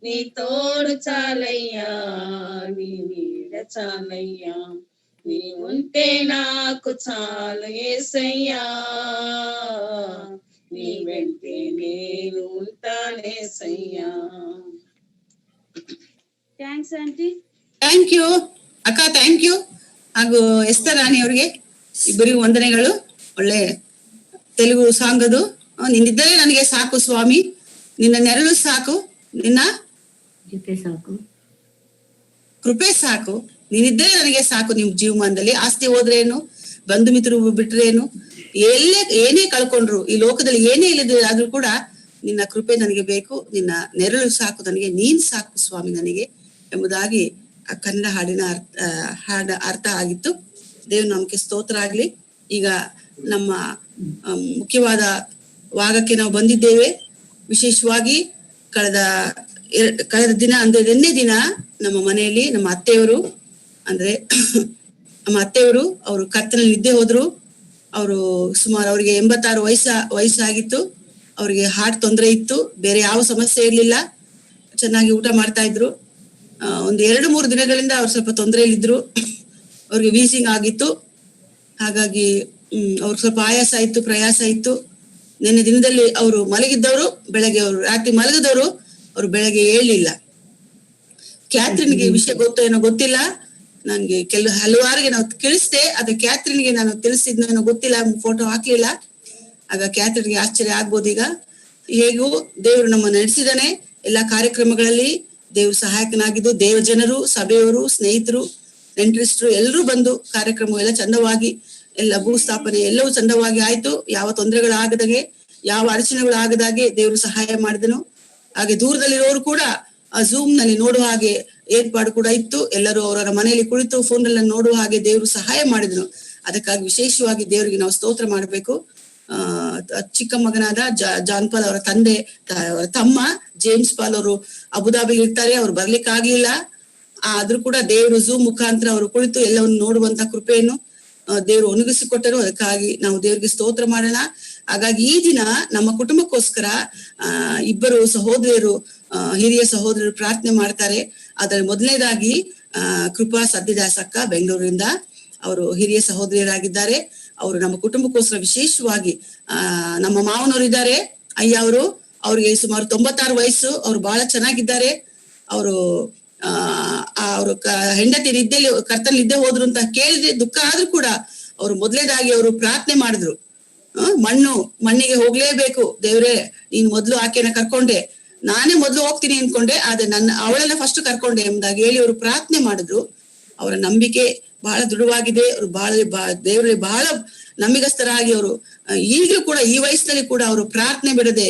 నీ తోడు చాలయ్యా, నీ నీడ చాలయ్యా. నీ ఉంటే నాకు చాలు యేసయ్యా, నీ వెంటే నేను ఉంటానేసయ్యా. Thanks aunty. ಥ್ಯಾಂಕ್ ಯು ಅಕ್ಕ, ಥ್ಯಾಂಕ್ ಯು. ಹಾಗೂ ಎಸ್ತರ್ ರಾಣಿ ಅವ್ರಿಗೆ ಇಬ್ಬರಿಗೂ ವಂದನೆಗಳು. ಒಳ್ಳೆ ತೆಲುಗು ಸಾಂಗ್ ಅದು. ನಿನ್ನಿದ್ದರೆ ನನಗೆ ಸಾಕು ಸ್ವಾಮಿ, ನಿನ್ನ ನೆರಳು ಸಾಕು, ನಿನ್ನ ಜೊತೆ ಸಾಕು, ಕೃಪೆ ಸಾಕು, ನೀನಿದ್ದರೆ ನನಗೆ ಸಾಕು. ನಿಮ್ ಜೀವಮಾನದಲ್ಲಿ ಆಸ್ತಿ ಹೋದ್ರೇನು, ಬಂಧು ಮಿತ್ರರು ಬಿಟ್ರೇನು, ಏನೇ ಕಳ್ಕೊಂಡ್ರು, ಈ ಲೋಕದಲ್ಲಿ ಏನೇ ಇಲ್ಲದೆ ಆದ್ರೂ ಕೂಡ ನಿನ್ನ ಕೃಪೆ ನನಗೆ ಬೇಕು, ನಿನ್ನ ನೆರಳು ಸಾಕು ನನಗೆ, ನೀನ್ ಸಾಕು ಸ್ವಾಮಿ ನನಗೆ ಎಂಬುದಾಗಿ ಆ ಕನ್ನಡ ಹಾಡ ಅರ್ಥ ಆಗಿತ್ತು. ದೇವ್ರ ನಮ್ಗೆ ಸ್ತೋತ್ರ ಆಗ್ಲಿ. ಈಗ ನಮ್ಮ ಮುಖ್ಯವಾದ ಭಾಗಕ್ಕೆ ನಾವು ಬಂದಿದ್ದೇವೆ. ವಿಶೇಷವಾಗಿ ಕಳೆದ ದಿನ ಅಂದ್ರೆ ನಿನ್ನೆ ದಿನ ನಮ್ಮ ಮನೆಯಲ್ಲಿ ನಮ್ಮ ಅತ್ತೆಯವರು ಅವರು ಕತ್ತಲಲ್ಲಿ ನಿದ್ದೆ ಹೋದ್ರು. ಅವರು ಸುಮಾರು ಅವ್ರಿಗೆ 86 ವಯಸ್ಸಾಗಿತ್ತು. ಅವ್ರಿಗೆ ಹಾರ್ಟ್ ತೊಂದರೆ ಇತ್ತು, ಬೇರೆ ಯಾವ ಸಮಸ್ಯೆ ಇರ್ಲಿಲ್ಲ, ಚೆನ್ನಾಗಿ ಊಟ ಮಾಡ್ತಾ ಇದ್ರು. ಒಂದು 2-3 ದಿನಗಳಿಂದ ಅವ್ರು ಸ್ವಲ್ಪ ತೊಂದರೆಯಲ್ಲಿದ್ರು. ಅವ್ರಿಗೆ ವೀಸಿಂಗ್ ಆಗಿತ್ತು. ಹಾಗಾಗಿ ಅವ್ರಿಗೆ ಸ್ವಲ್ಪ ಆಯಾಸ ಇತ್ತು, ಪ್ರಯಾಸ ಇತ್ತು. ನಿನ್ನೆ ದಿನದಲ್ಲಿ ಅವರು ಮಲಗಿದ್ದವರು ಬೆಳಗ್ಗೆ, ಅವರು ರಾತ್ರಿ ಮಲಗಿದವರು ಅವ್ರು ಬೆಳಗ್ಗೆ ಏಳಲಿಲ್ಲ. ಕ್ಯಾಥ್ರಿನ್ಗೆ ವಿಷಯ ಗೊತ್ತೋ ಏನೋ ಗೊತ್ತಿಲ್ಲ, ನನ್ಗೆ ಹಲವಾರಿಗೆ ನಾವು ತಿಳಿಸ್ದೆ, ಅದೇ ಕ್ಯಾಥ್ರಿನ್ಗೆ ನಾನು ತಿಳಿಸಿದ್ನೋ ಏನೋ ಗೊತ್ತಿಲ್ಲ, ಫೋಟೋ ಹಾಕ್ಲಿಲ್ಲ. ಆಗ ಕ್ಯಾಥ್ರಿನ್ಗೆ ಆಶ್ಚರ್ಯ ಆಗ್ಬೋದು. ಈಗ ಹೇಗೂ ದೇವರು ನಮ್ಮ ನಡೆಸಿದಾನೆ. ಎಲ್ಲಾ ಕಾರ್ಯಕ್ರಮಗಳಲ್ಲಿ ದೇವ್ರು ಸಹಾಯಕನಾಗಿದ್ದು, ದೇವ ಜನರು, ಸಭೆಯವರು, ಸ್ನೇಹಿತರು, ನೆಂಟರಿಸ್ಟರು ಎಲ್ಲರೂ ಬಂದು ಕಾರ್ಯಕ್ರಮ ಎಲ್ಲ ಚಂದವಾಗಿ, ಎಲ್ಲ ಭೂಸ್ಥಾಪನೆ ಎಲ್ಲವೂ ಚಂದವಾಗಿ ಆಯ್ತು. ಯಾವ ತೊಂದರೆಗಳಾಗದಾಗೆ, ಯಾವ ಅಡಚಣೆಗಳು ಆಗದಾಗೆ ದೇವರು ಸಹಾಯ ಮಾಡಿದನು. ಹಾಗೆ ದೂರದಲ್ಲಿರೋರು ಕೂಡ ಆ ಝೂಮ್ ನಲ್ಲಿ ನೋಡುವ ಹಾಗೆ ಏರ್ಪಾಡು ಕೂಡ ಇತ್ತು. ಎಲ್ಲರೂ ಅವರವರ ಮನೆಯಲ್ಲಿ ಕುಳಿತು ಫೋನ್ ಅಲ್ಲಿ ನೋಡುವ ಹಾಗೆ ದೇವರು ಸಹಾಯ ಮಾಡಿದನು. ಅದಕ್ಕಾಗಿ ವಿಶೇಷವಾಗಿ ದೇವರಿಗೆ ನಾವು ಸ್ತೋತ್ರ ಮಾಡಬೇಕು. ಚಿಕ್ಕ ಮಗನಾದ ಜಾನ್ ಪಾಲ್ ಅವರ ಅವರ ತಮ್ಮ ಜೇಮ್ಸ್ ಪಾಲ್ ಅವರು ಅಬುದಾಬಿಲಿ ಇರ್ತಾರೆ. ಅವ್ರು ಬರ್ಲಿಕ್ಕೆ ಆಗ್ಲಿಲ್ಲ. ಆದ್ರೂ ಕೂಡ ದೇವರು ಝೂಮ್ ಮುಖಾಂತರ ಅವರು ಕುಳಿತು ಎಲ್ಲವನ್ನು ನೋಡುವಂತ ಕೃಪೆಯನ್ನು ದೇವರು ಒಣಗಿಸಿಕೊಟ್ಟರು. ಅದಕ್ಕಾಗಿ ನಾವು ದೇವರಿಗೆ ಸ್ತೋತ್ರ ಮಾಡೋಣ. ಹಾಗಾಗಿ ಈ ದಿನ ನಮ್ಮ ಕುಟುಂಬಕ್ಕೋಸ್ಕರ ಇಬ್ಬರು ಸಹೋದರಿಯರು, ಹಿರಿಯ ಸಹೋದರರು ಪ್ರಾರ್ಥನೆ ಮಾಡ್ತಾರೆ. ಅದರ ಮೊದಲನೇದಾಗಿ ಕೃಪಾ ಸದ್ಯದಾಸಕ್ಕ ಬೆಂಗಳೂರಿಂದ, ಅವರು ಹಿರಿಯ ಸಹೋದರಿಯರಾಗಿದ್ದಾರೆ. ಅವರು ನಮ್ಮ ಕುಟುಂಬಕ್ಕೋಸ್ಕರ ವಿಶೇಷವಾಗಿ ನಮ್ಮ ಮಾವನವರು ಇದ್ದಾರೆ, ಅಯ್ಯ ಅವರು, ಅವ್ರಿಗೆ ಸುಮಾರು 96 ವಯಸ್ಸು. ಅವ್ರು ಬಹಳ ಚೆನ್ನಾಗಿದ್ದಾರೆ. ಅವರು ಅವರು ಹೆಂಡತಿ ನಿದ್ದೆಲಿ ಕರ್ತನ ನಿದ್ದೆ ಹೋದ್ರು ಅಂತ ಕೇಳಿದ್ರೆ ದುಃಖ ಆದ್ರೂ ಕೂಡ ಅವ್ರು ಮೊದಲೇದಾಗಿ ಅವರು ಪ್ರಾರ್ಥನೆ ಮಾಡಿದ್ರು. ಮಣ್ಣಿಗೆ ಹೋಗ್ಲೇಬೇಕು ದೇವ್ರೆ, ನೀನ್ ಮೊದ್ಲು ಆಕೆನ ಕರ್ಕೊಂಡೆ, ನಾನೇ ಮೊದ್ಲು ಹೋಗ್ತೀನಿ ಅನ್ಕೊಂಡೆ, ಆದ್ರೆ ಅವಳೆಲ್ಲ ಫಸ್ಟ್ ಕರ್ಕೊಂಡೆ ಎಂಬುದಾಗಿ ಹೇಳಿ ಅವರು ಪ್ರಾರ್ಥನೆ ಮಾಡಿದ್ರು. ಅವರ ನಂಬಿಕೆ ಬಹಳ ದೃಢವಾಗಿದೆ. ಅವರು ದೇವರಲ್ಲಿ ಬಹಳ ನಂಬಿಗಸ್ತರಾಗಿ ಅವರು ಈಗಲೂ ಕೂಡ ಈ ವಯಸ್ಸಿನಲ್ಲಿ ಕೂಡ ಅವರು ಪ್ರಾರ್ಥನೆ ಬಿಡದೆ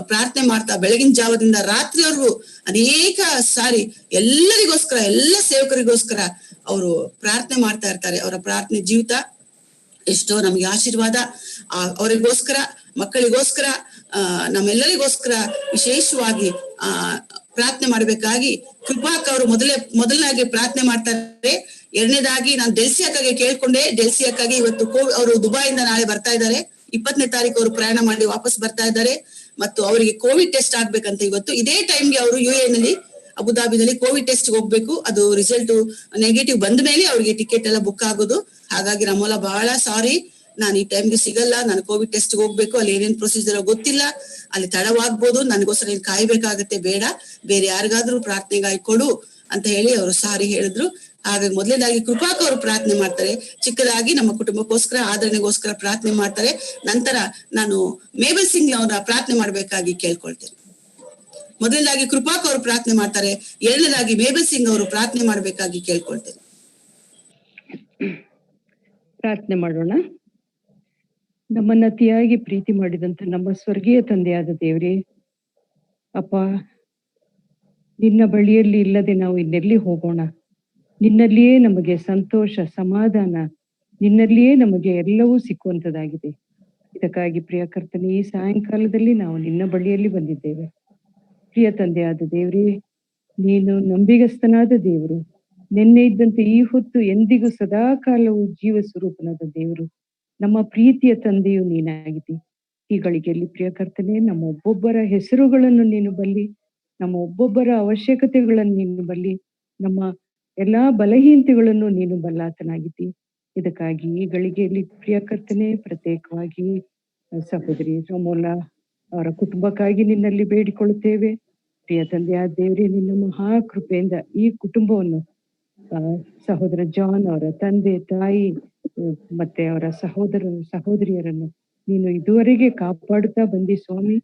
ಪ್ರಾರ್ಥನೆ ಮಾಡ್ತಾ ಬೆಳಗಿನ ಜಾವದಿಂದ ರಾತ್ರಿವರೆಗೂ ಅನೇಕ ಸಾರಿ ಎಲ್ಲರಿಗೋಸ್ಕರ, ಎಲ್ಲ ಸೇವಕರಿಗೋಸ್ಕರ ಅವರು ಪ್ರಾರ್ಥನೆ ಮಾಡ್ತಾ ಇರ್ತಾರೆ. ಅವರ ಪ್ರಾರ್ಥನೆ ಜೀವಿತ ಎಷ್ಟೋ ನಮ್ಗೆ ಆಶೀರ್ವಾದ. ಅವರಿಗೋಸ್ಕರ, ಮಕ್ಕಳಿಗೋಸ್ಕರ, ನಮ್ಮೆಲ್ಲರಿಗೋಸ್ಕರ ವಿಶೇಷವಾಗಿ ಪ್ರಾರ್ಥನೆ ಮಾಡ್ಬೇಕಾಗಿ ಕೃಪಾಕ್ ಅವರು ಮೊದಲನಾಗಿ ಪ್ರಾರ್ಥನೆ ಮಾಡ್ತಾರೆ. ಎರಡನೇದಾಗಿ ನಾನು ಡೆಲ್ಸಿ ಅಕ್ಕಗೆ ಕೇಳ್ಕೊಂಡೆ. ಡೆಲ್ಸಿ ಅಕ್ಕಗೆ ಇವತ್ತು ಅವರು ದುಬೈಯಿಂದ ನಾಳೆ ಬರ್ತಾ ಇದ್ದಾರೆ. 20ನೇ ತಾರೀಕು ಅವರು ಪ್ರಯಾಣ ಮಾಡಿ ವಾಪಸ್ ಬರ್ತಾ ಇದ್ದಾರೆ. ಮತ್ತು ಅವರಿಗೆ ಕೋವಿಡ್ ಟೆಸ್ಟ್ ಆಗ್ಬೇಕಂತ ಇವತ್ತು ಇದೇ ಟೈಮ್ಗೆ ಅವರು UAE ನಲ್ಲಿ, ಅಬುದಾಬಿನಲ್ಲಿ ಕೋವಿಡ್ ಟೆಸ್ಟ್ ಹೋಗ್ಬೇಕು. ಅದು ರಿಸಲ್ಟ್ ನೆಗೆಟಿವ್ ಬಂದ ಮೇಲೆ ಅವ್ರಿಗೆ ಟಿಕೆಟ್ ಎಲ್ಲ ಬುಕ್ ಆಗೋದು. ಹಾಗಾಗಿ ನಮ್ಮೆಲ್ಲ ಬಹಳ ಸಾರಿ, ನಾನು ಈ ಟೈಮ್ಗೆ ಸಿಗಲ್ಲ, ನಾನು ಕೋವಿಡ್ ಟೆಸ್ಟ್ ಹೋಗ್ಬೇಕು, ಅಲ್ಲಿ ಏನೇನ್ ಪ್ರೊಸೀಜರ್ ಗೊತ್ತಿಲ್ಲ, ಅಲ್ಲಿ ತಡವಾಗ್ಬೋದು, ನನಗೋಸ್ಕರ ನೀನ್ ಕಾಯ್ಬೇಕಾಗತ್ತೆ, ಬೇರೆ ಯಾರಿಗಾದ್ರೂ ಪ್ರಾರ್ಥನೆಗಾಗಿ ಕೊಡು ಅಂತ ಹೇಳಿ ಅವರು ಸಾರಿ ಹೇಳಿದ್ರು. ಹಾಗಾಗಿ ಮೊದಲನೇದಾಗಿ ಕೃಪಾಕ್ ಅವರು ಪ್ರಾರ್ಥನೆ ಮಾಡ್ತಾರೆ. ಚಿಕ್ಕದಾಗಿ ನಮ್ಮ ಕುಟುಂಬಕ್ಕೋಸ್ಕರ, ಆದರಣೆಗೋಸ್ಕರ ಪ್ರಾರ್ಥನೆ ಮಾಡ್ತಾರೆ. ನಂತರ ನಾನು ಮೇಬಲ್ ಸಿಂಗ್ ಅವರ ಪ್ರಾರ್ಥನೆ ಮಾಡ್ಬೇಕಾಗಿ ಕೇಳ್ಕೊಳ್ತೇನೆ. ಮೊದಲನೇದಾಗಿ ಕೃಪಾಕ್ ಅವರು ಪ್ರಾರ್ಥನೆ ಮಾಡ್ತಾರೆ. ಎರಡನೇದಾಗಿ ಮೇಬಲ್ ಸಿಂಗ್ ಅವರು ಪ್ರಾರ್ಥನೆ ಮಾಡ್ಬೇಕಾಗಿ ಕೇಳ್ಕೊಳ್ತೇನೆ. ಪ್ರಾರ್ಥನೆ ಮಾಡೋಣ. ನಮ್ಮನ್ನ ಅತಿಯಾಗಿ ಪ್ರೀತಿ ಮಾಡಿದಂತ ನಮ್ಮ ಸ್ವರ್ಗೀಯ ತಂದೆಯಾದ ದೇವರೇ, ಅಪ್ಪ, ನಿನ್ನ ಬಳಿಯಲ್ಲಿ ಇಲ್ಲದೆ ನಾವು ಇನ್ನೆಲ್ಲಿ ಹೋಗೋಣ? ನಿನ್ನಲ್ಲಿಯೇ ನಮಗೆ ಸಂತೋಷ, ಸಮಾಧಾನ, ನಿನ್ನಲ್ಲಿಯೇ ನಮಗೆ ಎಲ್ಲವೂ ಸಿಕ್ಕುವಂಥದ್ದಾಗಿದೆ. ಇದಕ್ಕಾಗಿ ಪ್ರಿಯ ಕರ್ತನೆ, ಈ ಸಾಯಂಕಾಲದಲ್ಲಿ ನಾವು ನಿನ್ನ ಬಳಿಯಲ್ಲಿ ಬಂದಿದ್ದೇವೆ. ಪ್ರಿಯ ತಂದೆಯಾದ ದೇವರೇ, ನೀನು ನಂಬಿಗಸ್ತನಾದ ದೇವರು, ನಿನ್ನೆ ಇದ್ದಂತೆ ಈ ಹೊತ್ತು ಎಂದಿಗೂ ಸದಾ ಕಾಲವು ಜೀವ ಸ್ವರೂಪನಾದ ದೇವರು, ನಮ್ಮ ಪ್ರೀತಿಯ ತಂದೆಯು ನೀನಾಗಿದ್ದಿ. ಈ ಗಳಿಗೆಯಲ್ಲಿ ಪ್ರಿಯ ಕರ್ತನೆ, ನಮ್ಮ ಒಬ್ಬೊಬ್ಬರ ಹೆಸರುಗಳನ್ನು ನೀನು ಬಲ್ಲಿ, ನಮ್ಮ ಒಬ್ಬೊಬ್ಬರ ಅವಶ್ಯಕತೆಗಳನ್ನು ನೀನು ಬಲ್ಲಿ, ನಮ್ಮ ಎಲ್ಲಾ ಬಲಹೀನತೆಗಳನ್ನು ನೀನು ಬಲ್ಲಾತನಾಗಿದ್ದಿ. ಇದಕ್ಕಾಗಿ ಈ ಗಳಿಗೆಯಲ್ಲಿ ಪ್ರಿಯ ಕರ್ತನೆ, ಪ್ರತ್ಯೇಕವಾಗಿ ಸಹೋದರಿ ರಮೋಲ ಅವರ ಕುಟುಂಬಕ್ಕಾಗಿ ನಿನ್ನಲ್ಲಿ ಬೇಡಿಕೊಳ್ಳುತ್ತೇವೆ. ಪ್ರಿಯ ತಂದೆಯಾದ ದೇವರೇ, ನಿನ್ನ ಮಹಾ ಕೃಪೆಯಿಂದ ಈ ಕುಟುಂಬವನ್ನು ಸಹೋದರ ಜಾನ್ ಅವರ ತಂದೆ ತಾಯಿ ಮತ್ತೆ ಅವರ ಸಹೋದರಿಯರನ್ನು ನೀನು ಇದುವರೆಗೆ ಕಾಪಾಡುತ್ತಾ ಬಂದಿ ಸ್ವಾಮಿ.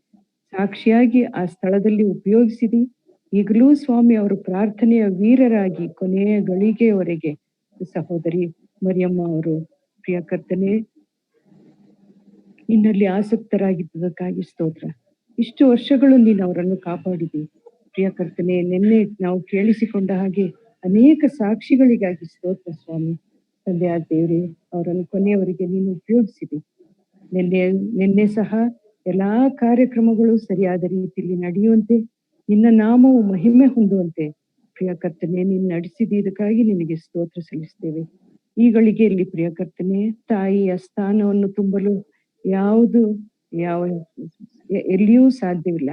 ಸಾಕ್ಷಿಯಾಗಿ ಆ ಸ್ಥಳದಲ್ಲಿ ಉಪಯೋಗಿಸಿದಿ. ಈಗಲೂ ಸ್ವಾಮಿ ಅವರು ಪ್ರಾರ್ಥನೆಯ ವೀರರಾಗಿ ಕೊನೆಯ ಗಳಿಗೆಯವರೆಗೆ ಸಹೋದರಿ ಮರಿಯಮ್ಮ ಅವರು ಪ್ರಿಯ ಕರ್ತನೆ ನಿನ್ನಲ್ಲಿ ಆಸಕ್ತರಾಗಿದ್ದದಕ್ಕಾಗಿ ಸ್ತೋತ್ರ. ಇಷ್ಟು ವರ್ಷಗಳು ನೀನು ಅವರನ್ನು ಕಾಪಾಡಿದಿ ಪ್ರಿಯ ಕರ್ತನೆ. ನಿನ್ನೆ ನಾವು ಕೇಳಿಸಿಕೊಂಡ ಹಾಗೆ ಅನೇಕ ಸಾಕ್ಷಿಗಳಿಗಾಗಿ ಸ್ತೋತ್ರ ಸ್ವಾಮಿ. ತಂದೆಯಾದ ದೇವರೇ, ಅವರನ್ನು ಕೊನೆಯವರೆಗೆ ನೀನು ಉಪಯೋಗಿಸಿದಿ. ನಿನ್ನೆ ಸಹ ಎಲ್ಲಾ ಕಾರ್ಯಕ್ರಮಗಳು ಸರಿಯಾದ ರೀತಿಯಲ್ಲಿ ನಡೆಯುವಂತೆ, ನಿನ್ನ ನಾಮವು ಮಹಿಮೆ ಹೊಂದುವಂತೆ ಪ್ರಿಯ ಕರ್ತನೆ ನೀನು ನಡೆಸಿದಿ. ಇದಕ್ಕಾಗಿ ನಿನಗೆ ಸ್ತೋತ್ರ ಸಲ್ಲಿಸ್ತೇವೆ. ಈ ಗಳಿಗೆಯಲ್ಲಿ ಪ್ರಿಯ ಕರ್ತನೆ, ತಾಯಿಯ ಸ್ಥಾನವನ್ನು ತುಂಬಲು ಎಲ್ಲಿಯೂ ಸಾಧ್ಯವಿಲ್ಲ.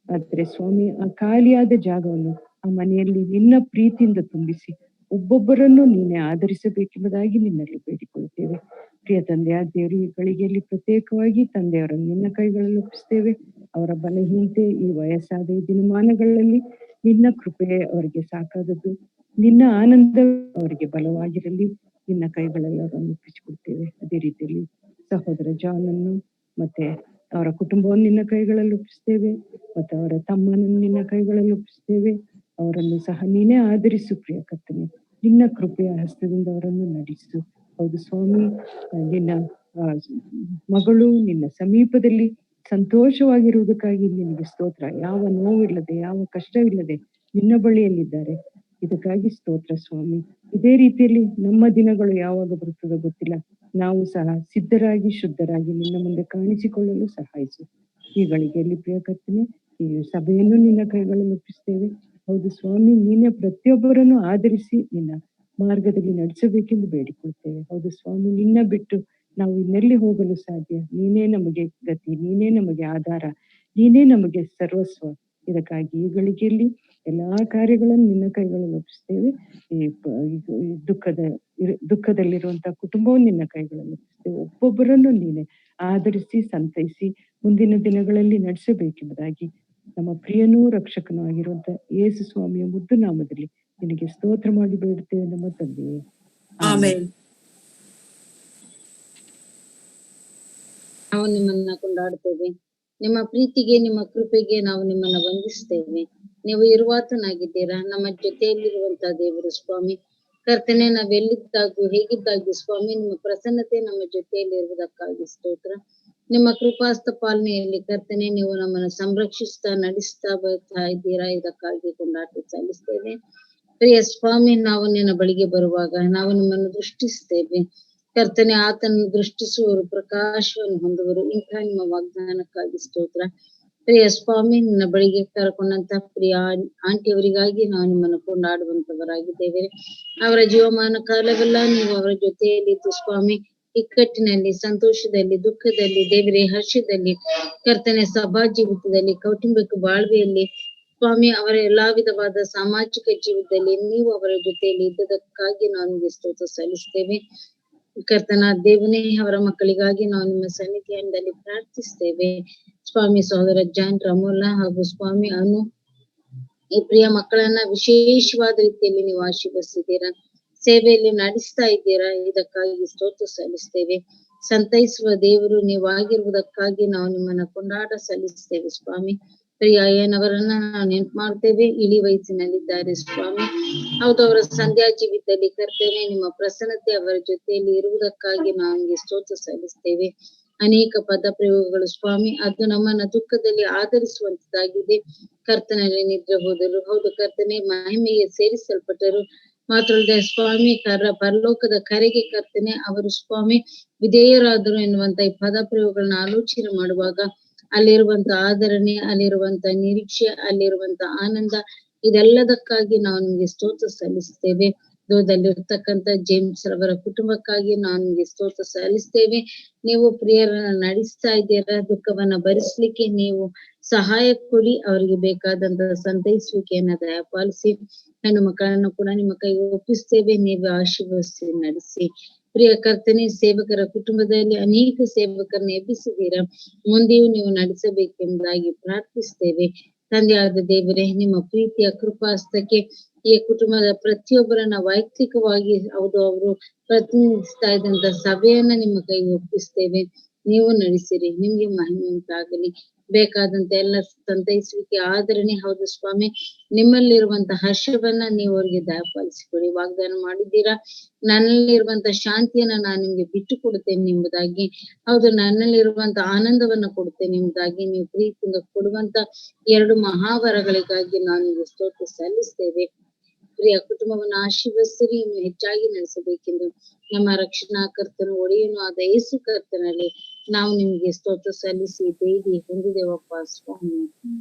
ಆದ್ರೆ ಸ್ವಾಮಿ, ಆ ಖಾಲಿಯಾದ ಜಾಗವನ್ನು ಆ ಮನೆಯಲ್ಲಿ ನಿನ್ನ ಪ್ರೀತಿಯಿಂದ ತುಂಬಿಸಿ ಒಬ್ಬೊಬ್ಬರನ್ನು ನೀನೆ ಆಧರಿಸಬೇಕೆಂಬುದಾಗಿ ನಿನ್ನಲ್ಲಿ ಬೇಡಿಕೊಳ್ಳುತ್ತೇವೆ. ಪ್ರಿಯ ತಂದೆಯಾದ ದೇವರು, ಈ ಗಳಿಗೆಯಲ್ಲಿ ಪ್ರತ್ಯೇಕವಾಗಿ ತಂದೆಯವರನ್ನು ನಿನ್ನ ಕೈಗಳಲ್ಲಿ ಒಪ್ಪಿಸ್ತೇವೆ. ಅವರ ಬಲಹೀನತೆ ಈ ವಯಸ್ಸಾದ ಈ ದಿನಮಾನಗಳಲ್ಲಿ ನಿನ್ನ ಕೃಪೆ ಅವರಿಗೆ ಸಾಕಾದದ್ದು, ನಿನ್ನ ಆನಂದ ಅವರಿಗೆ ಬಲವಾಗಿರಲಿ. ನಿನ್ನ ಕೈಗಳಲ್ಲಿ ಅವರನ್ನು ಒಪ್ಪಿಸಿಕೊಡ್ತೇವೆ. ಅದೇ ರೀತಿಯಲ್ಲಿ ಸಹೋದರ ಜಾನನ್ನು ಮತ್ತೆ ಅವರ ಕುಟುಂಬವನ್ನು ನಿನ್ನ ಕೈಗಳಲ್ಲಿ ಒಪ್ಪಿಸ್ತೇವೆ. ಮತ್ತೆ ಅವರ ತಮ್ಮನನ್ನು ನಿನ್ನ ಕೈಗಳಲ್ಲಿ ಒಪ್ಪಿಸ್ತೇವೆ. ಅವರನ್ನು ಸಹ ನೀನೇ ಆಧರಿಸು ಪ್ರಿಯ ಕರ್ತನೆ. ನಿನ್ನ ಕೃಪೆಯ ಹಸ್ತದಿಂದ ಅವರನ್ನು ನಡೆಸು. ಹೌದು ಸ್ವಾಮಿ, ನಿನ್ನ ಮಗಳು ನಿನ್ನ ಸಮೀಪದಲ್ಲಿ ಸಂತೋಷವಾಗಿರುವುದಕ್ಕಾಗಿ ನಿನಗೆ ಸ್ತೋತ್ರ. ಯಾವ ನೋವಿಲ್ಲದೆ, ಯಾವ ಕಷ್ಟವಿಲ್ಲದೆ ನಿನ್ನ ಬಳಿಯಲ್ಲಿದ್ದಾರೆ. ಇದಕ್ಕಾಗಿ ಸ್ತೋತ್ರ ಸ್ವಾಮಿ. ಇದೇ ರೀತಿಯಲ್ಲಿ ನಮ್ಮ ದಿನಗಳು ಯಾವಾಗ ಬರುತ್ತದೋ ಗೊತ್ತಿಲ್ಲ. ನಾವು ಸಹ ಸಿದ್ಧರಾಗಿ ಶುದ್ಧರಾಗಿ ನಿನ್ನ ಮುಂದೆ ಕಾಣಿಸಿಕೊಳ್ಳಲು ಸಹಾಯಿಸು. ಈ ಗಳಿಗೆಯಲ್ಲಿ ಪ್ರಿಯ ಕರ್ತನೆ, ಈ ಸಭೆಯನ್ನು ನಿನ್ನ ಕೈಗಳಲ್ಲಿ ಒಪ್ಪಿಸ್ತೇವೆ. ಹೌದು ಸ್ವಾಮಿ, ನೀನೇ ಪ್ರತಿಯೊಬ್ಬರನ್ನು ಆಧರಿಸಿ ನಿನ್ನ ಮಾರ್ಗದಲ್ಲಿ ನಡೆಸಬೇಕೆಂದು ಬೇಡಿಕೊಳ್ತೇವೆ. ಹೌದು ಸ್ವಾಮಿ, ನಿನ್ನ ಬಿಟ್ಟು ನಾವು ಇನ್ನೆಲ್ಲಿ ಹೋಗಲು ಸಾಧ್ಯ? ನೀನೇ ನಮಗೆ ಗತಿ, ನೀನೇ ನಮಗೆ ಆಧಾರ, ನೀನೇ ನಮಗೆ ಸರ್ವಸ್ವ. ಇದಕ್ಕಾಗಿ ಈ ಗಳಿಗೆಯಲ್ಲಿ ಎಲ್ಲಾ ಕಾರ್ಯಗಳನ್ನು ನಿನ್ನ ಕೈಗಳಲ್ಲಿ ಒಪ್ಪಿಸ್ತೇವೆ. ಈ ದುಃಖದಲ್ಲಿರುವಂತಹ ಕುಟುಂಬವನ್ನು ನಿನ್ನ ಕೈಗಳಲ್ಲಿ ಒಪ್ಪಿಸ್ತೇವೆ. ಒಬ್ಬೊಬ್ಬರನ್ನು ನೀನೆ ಆಧರಿಸಿ ಸಂತೈಸಿ ಮುಂದಿನ ದಿನಗಳಲ್ಲಿ ನಡೆಸಬೇಕೆಂಬುದಾಗಿ ನಮ್ಮ ಪ್ರಿಯನೂ ರಕ್ಷಕನೂ ಆಗಿರುವಂತ ಯೇಸು ಸ್ವಾಮಿಯ ಮುದ್ದು ನಾಮದಲ್ಲಿ ನಿನಗೆ ಸ್ತೋತ್ರ ಮಾಡಿ ಬೇಡುತ್ತೇವೆ ನಮ್ಮ ತಂದೆಯೇ. ಆಮೆನ್. ನಾವು ನಿಮ್ಮನ್ನ ಕೊಂಡಾಡ್ತೇವೆ. ನಿಮ್ಮ ಪ್ರೀತಿಗೆ, ನಿಮ್ಮ ಕೃಪೆಗೆ ನಾವು ನಿಮ್ಮನ್ನ ವಂದಿಸ್ತೇವೆ. ನೀವು ಇರುವಾತನಾಗಿದ್ದೀರಾ, ನಮ್ಮ ಜೊತೆಯಲ್ಲಿರುವಂತಹ ದೇವರು ಸ್ವಾಮಿ. ಕರ್ತನೆ, ನಾವೆಲ್ಲಿದ್ದಾಗೂ ಹೇಗಿದ್ದಾಗೂ ಸ್ವಾಮಿ, ನಿಮ್ಮ ಪ್ರಸನ್ನತೆ ನಮ್ಮ ಜೊತೆಯಲ್ಲಿ ಇರುವುದಕ್ಕಾಗಿ ಸ್ತೋತ್ರ. ನಿಮ್ಮ ಕೃಪಾಸ್ತ ಪಾಲನೆಯಲ್ಲಿ ಕರ್ತನೆ, ನೀವು ನಮ್ಮನ್ನು ಸಂರಕ್ಷಿಸ್ತಾ ನಡೆಸ್ತಾ ಬರ್ತಾ ಇದ್ದೀರಾ. ಇದಕ್ಕಾಗಿ ಕೊಂಡಾಟ ಸಲ್ಲಿಸ್ತೇವೆ. ಪ್ರಿಯ ಸ್ವಾಮಿ, ನಾವು ನಿನ್ನ ಬಳಿಗೆ ಬರುವಾಗ ನಾವು ನಿಮ್ಮನ್ನು ದೃಷ್ಟಿಸ್ತೇವೆ. ಕರ್ತನೆ, ಆತನ ದೃಷ್ಟಿಸುವವರು ಪ್ರಕಾಶವನ್ನು ಹೊಂದುವರು. ಇಂಥ ನಿಮ್ಮ ವಾಗ್ದಾನಕ್ಕಾಗಿ ಸ್ತೋತ್ರ. ಪ್ರಿಯ ಸ್ವಾಮಿ, ನಿನ್ನ ಬಳಿಗೆ ಕರ್ಕೊಂಡಂತ ಪ್ರಿಯ ಆಂಟಿಯವರಿಗಾಗಿ ನಾವು ನಿಮ್ಮನ್ನು ಕೊಂಡಾಡುವಂತವರಾಗಿದ್ದೇವೆ. ಅವರ ಜೀವಮಾನ ಕಾಲವೆಲ್ಲ ನೀವು ಅವರ ಜೊತೆಯಲ್ಲಿದ್ದು ಸ್ವಾಮಿ, ಇಕ್ಕಟ್ಟಿನಲ್ಲಿ, ಸಂತೋಷದಲ್ಲಿ, ದುಃಖದಲ್ಲಿ, ದೇವರೇ ಹರ್ಷದಲ್ಲಿ, ಕರ್ತನೆ ಸಭಾ ಜೀವಿತದಲ್ಲಿ, ಕೌಟುಂಬಿಕ ಬಾಳ್ವೆಯಲ್ಲಿ ಸ್ವಾಮಿ, ಅವರ ಎಲ್ಲಾ ವಿಧವಾದ ಸಾಮಾಜಿಕ ಜೀವಿತದಲ್ಲಿ ನೀವು ಅವರ ಜೊತೆಯಲ್ಲಿ ಇದ್ದದಕ್ಕಾಗಿ ನಾವು ನಿಮಗೆ ಸ್ತೋತ್ರ ಸಲ್ಲಿಸ್ತೇವೆ. ಕರ್ತನ ದೇವನೇ, ಅವರ ಮಕ್ಕಳಿಗಾಗಿ ನಾವು ನಿಮ್ಮ ಸನ್ನಿಧಿಯಲ್ಲಿ ಪ್ರಾರ್ಥಿಸ್ತೇವೆ ಸ್ವಾಮಿ. ಸಹೋದರ ಜಾನ್, ರಮೋಲಾ ಹಾಗೂ ಸ್ವಾಮಿ ಅನು, ಈ ಪ್ರಿಯ ಮಕ್ಕಳನ್ನ ವಿಶೇಷವಾದ ರೀತಿಯಲ್ಲಿ ನೀವು ಆಶೀರ್ವದಿಸಿದ್ದೀರಾ, ಸೇವೆಯಲ್ಲಿ ನಡೆಸ್ತಾ ಇದ್ದೀರಾ. ಇದಕ್ಕಾಗಿ ಸ್ತೋತ್ರ ಸಲ್ಲಿಸ್ತೇವೆ. ಸಂತೈಸುವ ದೇವರು ನೀವಾಗಿರುವುದಕ್ಕಾಗಿ ನಾವು ನಿಮ್ಮನ್ನ ಕೊಂಡಾಟ ಸಲ್ಲಿಸ್ತೇವೆ ಸ್ವಾಮಿ. ಪ್ರಿಯ ಅಯ್ಯನವರನ್ನ ನಾವು ನೆನ್ಪು ಮಾಡ್ತೇವೆ. ಇಳಿ ವಯಸ್ಸಿನಲ್ಲಿದ್ದಾರೆ ಸ್ವಾಮಿ. ಹೌದು, ಅವರ ಸಂಧ್ಯಾ ಜೀವಿತದಲ್ಲಿ ಕರ್ತೇನೆ ನಿಮ್ಮ ಪ್ರಸನ್ನತೆ ಅವರ ಜೊತೆಯಲ್ಲಿ ಇರುವುದಕ್ಕಾಗಿ ನಾವು ನಿಮಗೆ ಸ್ತೋತ್ರ ಸಲ್ಲಿಸ್ತೇವೆ. ಅನೇಕ ಪದ ಪ್ರಯೋಗಗಳು ಸ್ವಾಮಿ, ಅದು ನಮ್ಮನ್ನ ದುಃಖದಲ್ಲಿ ಆಧರಿಸುವಂತದ್ದಾಗಿದೆ. ಕರ್ತನಲ್ಲಿ ನಿದ್ರೆ ಹೋದರು. ಹೌದು ಕರ್ತನೆ, ಮಹಿಮೆಗೆ ಸೇರಿಸಲ್ಪಟ್ಟರು. ಮಾತ್ರಲ್ಲದೆ ಸ್ವಾಮಿ ಪರಲೋಕದ ಕರೆಗೆ ಕರ್ತನೆ ಅವರು ಸ್ವಾಮಿ ವಿಧೇಯರಾದರು ಎನ್ನುವಂತ ಈ ಪದ ಪ್ರಯೋಗಗಳನ್ನ ಆಲೋಚನೆ ಮಾಡುವಾಗ ಅಲ್ಲಿರುವಂತ ಆದರಣೆ, ಅಲ್ಲಿರುವಂತ ನಿರೀಕ್ಷೆ, ಅಲ್ಲಿರುವಂತ ಆನಂದ, ಇದೆಲ್ಲದಕ್ಕಾಗಿ ನಾವು ನಿಮ್ಗೆ ಸ್ತೋತ್ರ ಸಲ್ಲಿಸ್ತೇವೆ. ದೂರದಲ್ಲಿರ್ತಕ್ಕಂಥ ಜೇಮ್ಸ್ ರವರ ಕುಟುಂಬಕ್ಕಾಗಿ ನಾವು ನಿಮ್ಗೆ ಸ್ತೋತ್ರ ಸಲ್ಲಿಸ್ತೇವೆ. ನೀವು ಪ್ರಿಯರನ್ನ ನಡೆಸ್ತಾ ಇದ್ದೀರಾ, ದುಃಖವನ್ನ ಭರಿಸ್ಲಿಕ್ಕೆ ನೀವು ಸಹಾಯ ಕೊಡಿ. ಅವರಿಗೆ ಬೇಕಾದಂತ ಸಂತೈಸುವಿಕೆಯನ್ನ ದಯಪಾಲಿಸಿ. ಹೆಣ್ಣು ಮಕ್ಕಳನ್ನು ಕೂಡ ನಿಮ್ಮ ಕೈಗೆ ಒಪ್ಪಿಸ್ತೇವೆ. ನೀವು ಆಶೀರ್ವದಿಸಿ ನಡೆಸಿ. ಪ್ರಿಯ ಕರ್ತನೆ, ಸೇವಕರ ಕುಟುಂಬದಲ್ಲಿ ಅನೇಕ ಸೇವಕರನ್ನ ಎಬ್ಬಿಸಿದ್ದೀರಾ, ಮುಂದೆಯೂ ನೀವು ನಡೆಸಬೇಕೆಂಬುದಾಗಿ ಪ್ರಾರ್ಥಿಸ್ತೇವೆ. ತಂದೆಯಾದ ದೇವರೇ, ನಿಮ್ಮ ಪ್ರೀತಿಯ ಕೃಪಾಸ್ತಕ್ಕೆ ಈ ಕುಟುಂಬದ ಪ್ರತಿಯೊಬ್ಬರನ್ನ ವೈಯಕ್ತಿಕವಾಗಿ ಅವರು ಪ್ರತಿನಿಧಿಸ್ತಾ ಇದ್ದಂತ ಸಭೆಯನ್ನ ನಿಮ್ಮ ಕೈಗೆ ಒಪ್ಪಿಸ್ತೇವೆ. ನೀವು ನಡೆಸಿರಿ, ನಿಮ್ಗೆ ಮಹಿಮೆ ಉಂಟಾಗಲಿ. ಬೇಕಾದಂತ ಎಲ್ಲ ಸಂತೈಸುವಿಕೆ, ಆದರಣೆ, ಹೌದು ಸ್ವಾಮಿ, ನಿಮ್ಮಲ್ಲಿರುವಂತ ಹರ್ಷವನ್ನ ನೀವು ಅವ್ರಿಗೆ ದಯಪಾಲಿಸಿಕೊಡಿ. ವಾಗ್ದಾನ ಮಾಡಿದ್ದೀರಾ, ನನ್ನಲ್ಲಿರುವಂತ ಶಾಂತಿಯನ್ನ ನಾನು ನಿಮ್ಗೆ ಬಿಟ್ಟು ಕೊಡುತ್ತೇನೆ ಎಂಬುದಾಗಿ. ಹೌದು, ನನ್ನಲ್ಲಿರುವಂತ ಆನಂದವನ್ನ ಕೊಡುತ್ತೇನೆ ಎಂಬುದಾಗಿ ನೀವು ಪ್ರೀತಿಯಿಂದ ಕೊಡುವಂತ 2 ಮಹಾವರಗಳಿಗಾಗಿ ನಾವು ನಿಮ್ಗೆ ಸ್ತೋತ್ರ ಸಲ್ಲಿಸ್ತೇವೆ. ಪ್ರಿಯ ಕುಟುಂಬವನ್ನು ಆಶೀರ್ವದಿಸಿರಿ, ಇನ್ನು ಹೆಚ್ಚಾಗಿ ನಡೆಸಬೇಕೆಂದು ನಮ್ಮ ರಕ್ಷಣಾ ಕರ್ತನು ಒಡೆಯನು ಆದ ಯೇಸು ಕರ್ತನಲ್ಲಿ ನಾವು ನಿಮ್ಗೆ ಸ್ತೋತ್ರ ಸಲ್ಲಿಸಿ ಬೇಡಿ ಹೊಂದಿದೇವಪ್ಪ ಸ್ವಾಮಿ.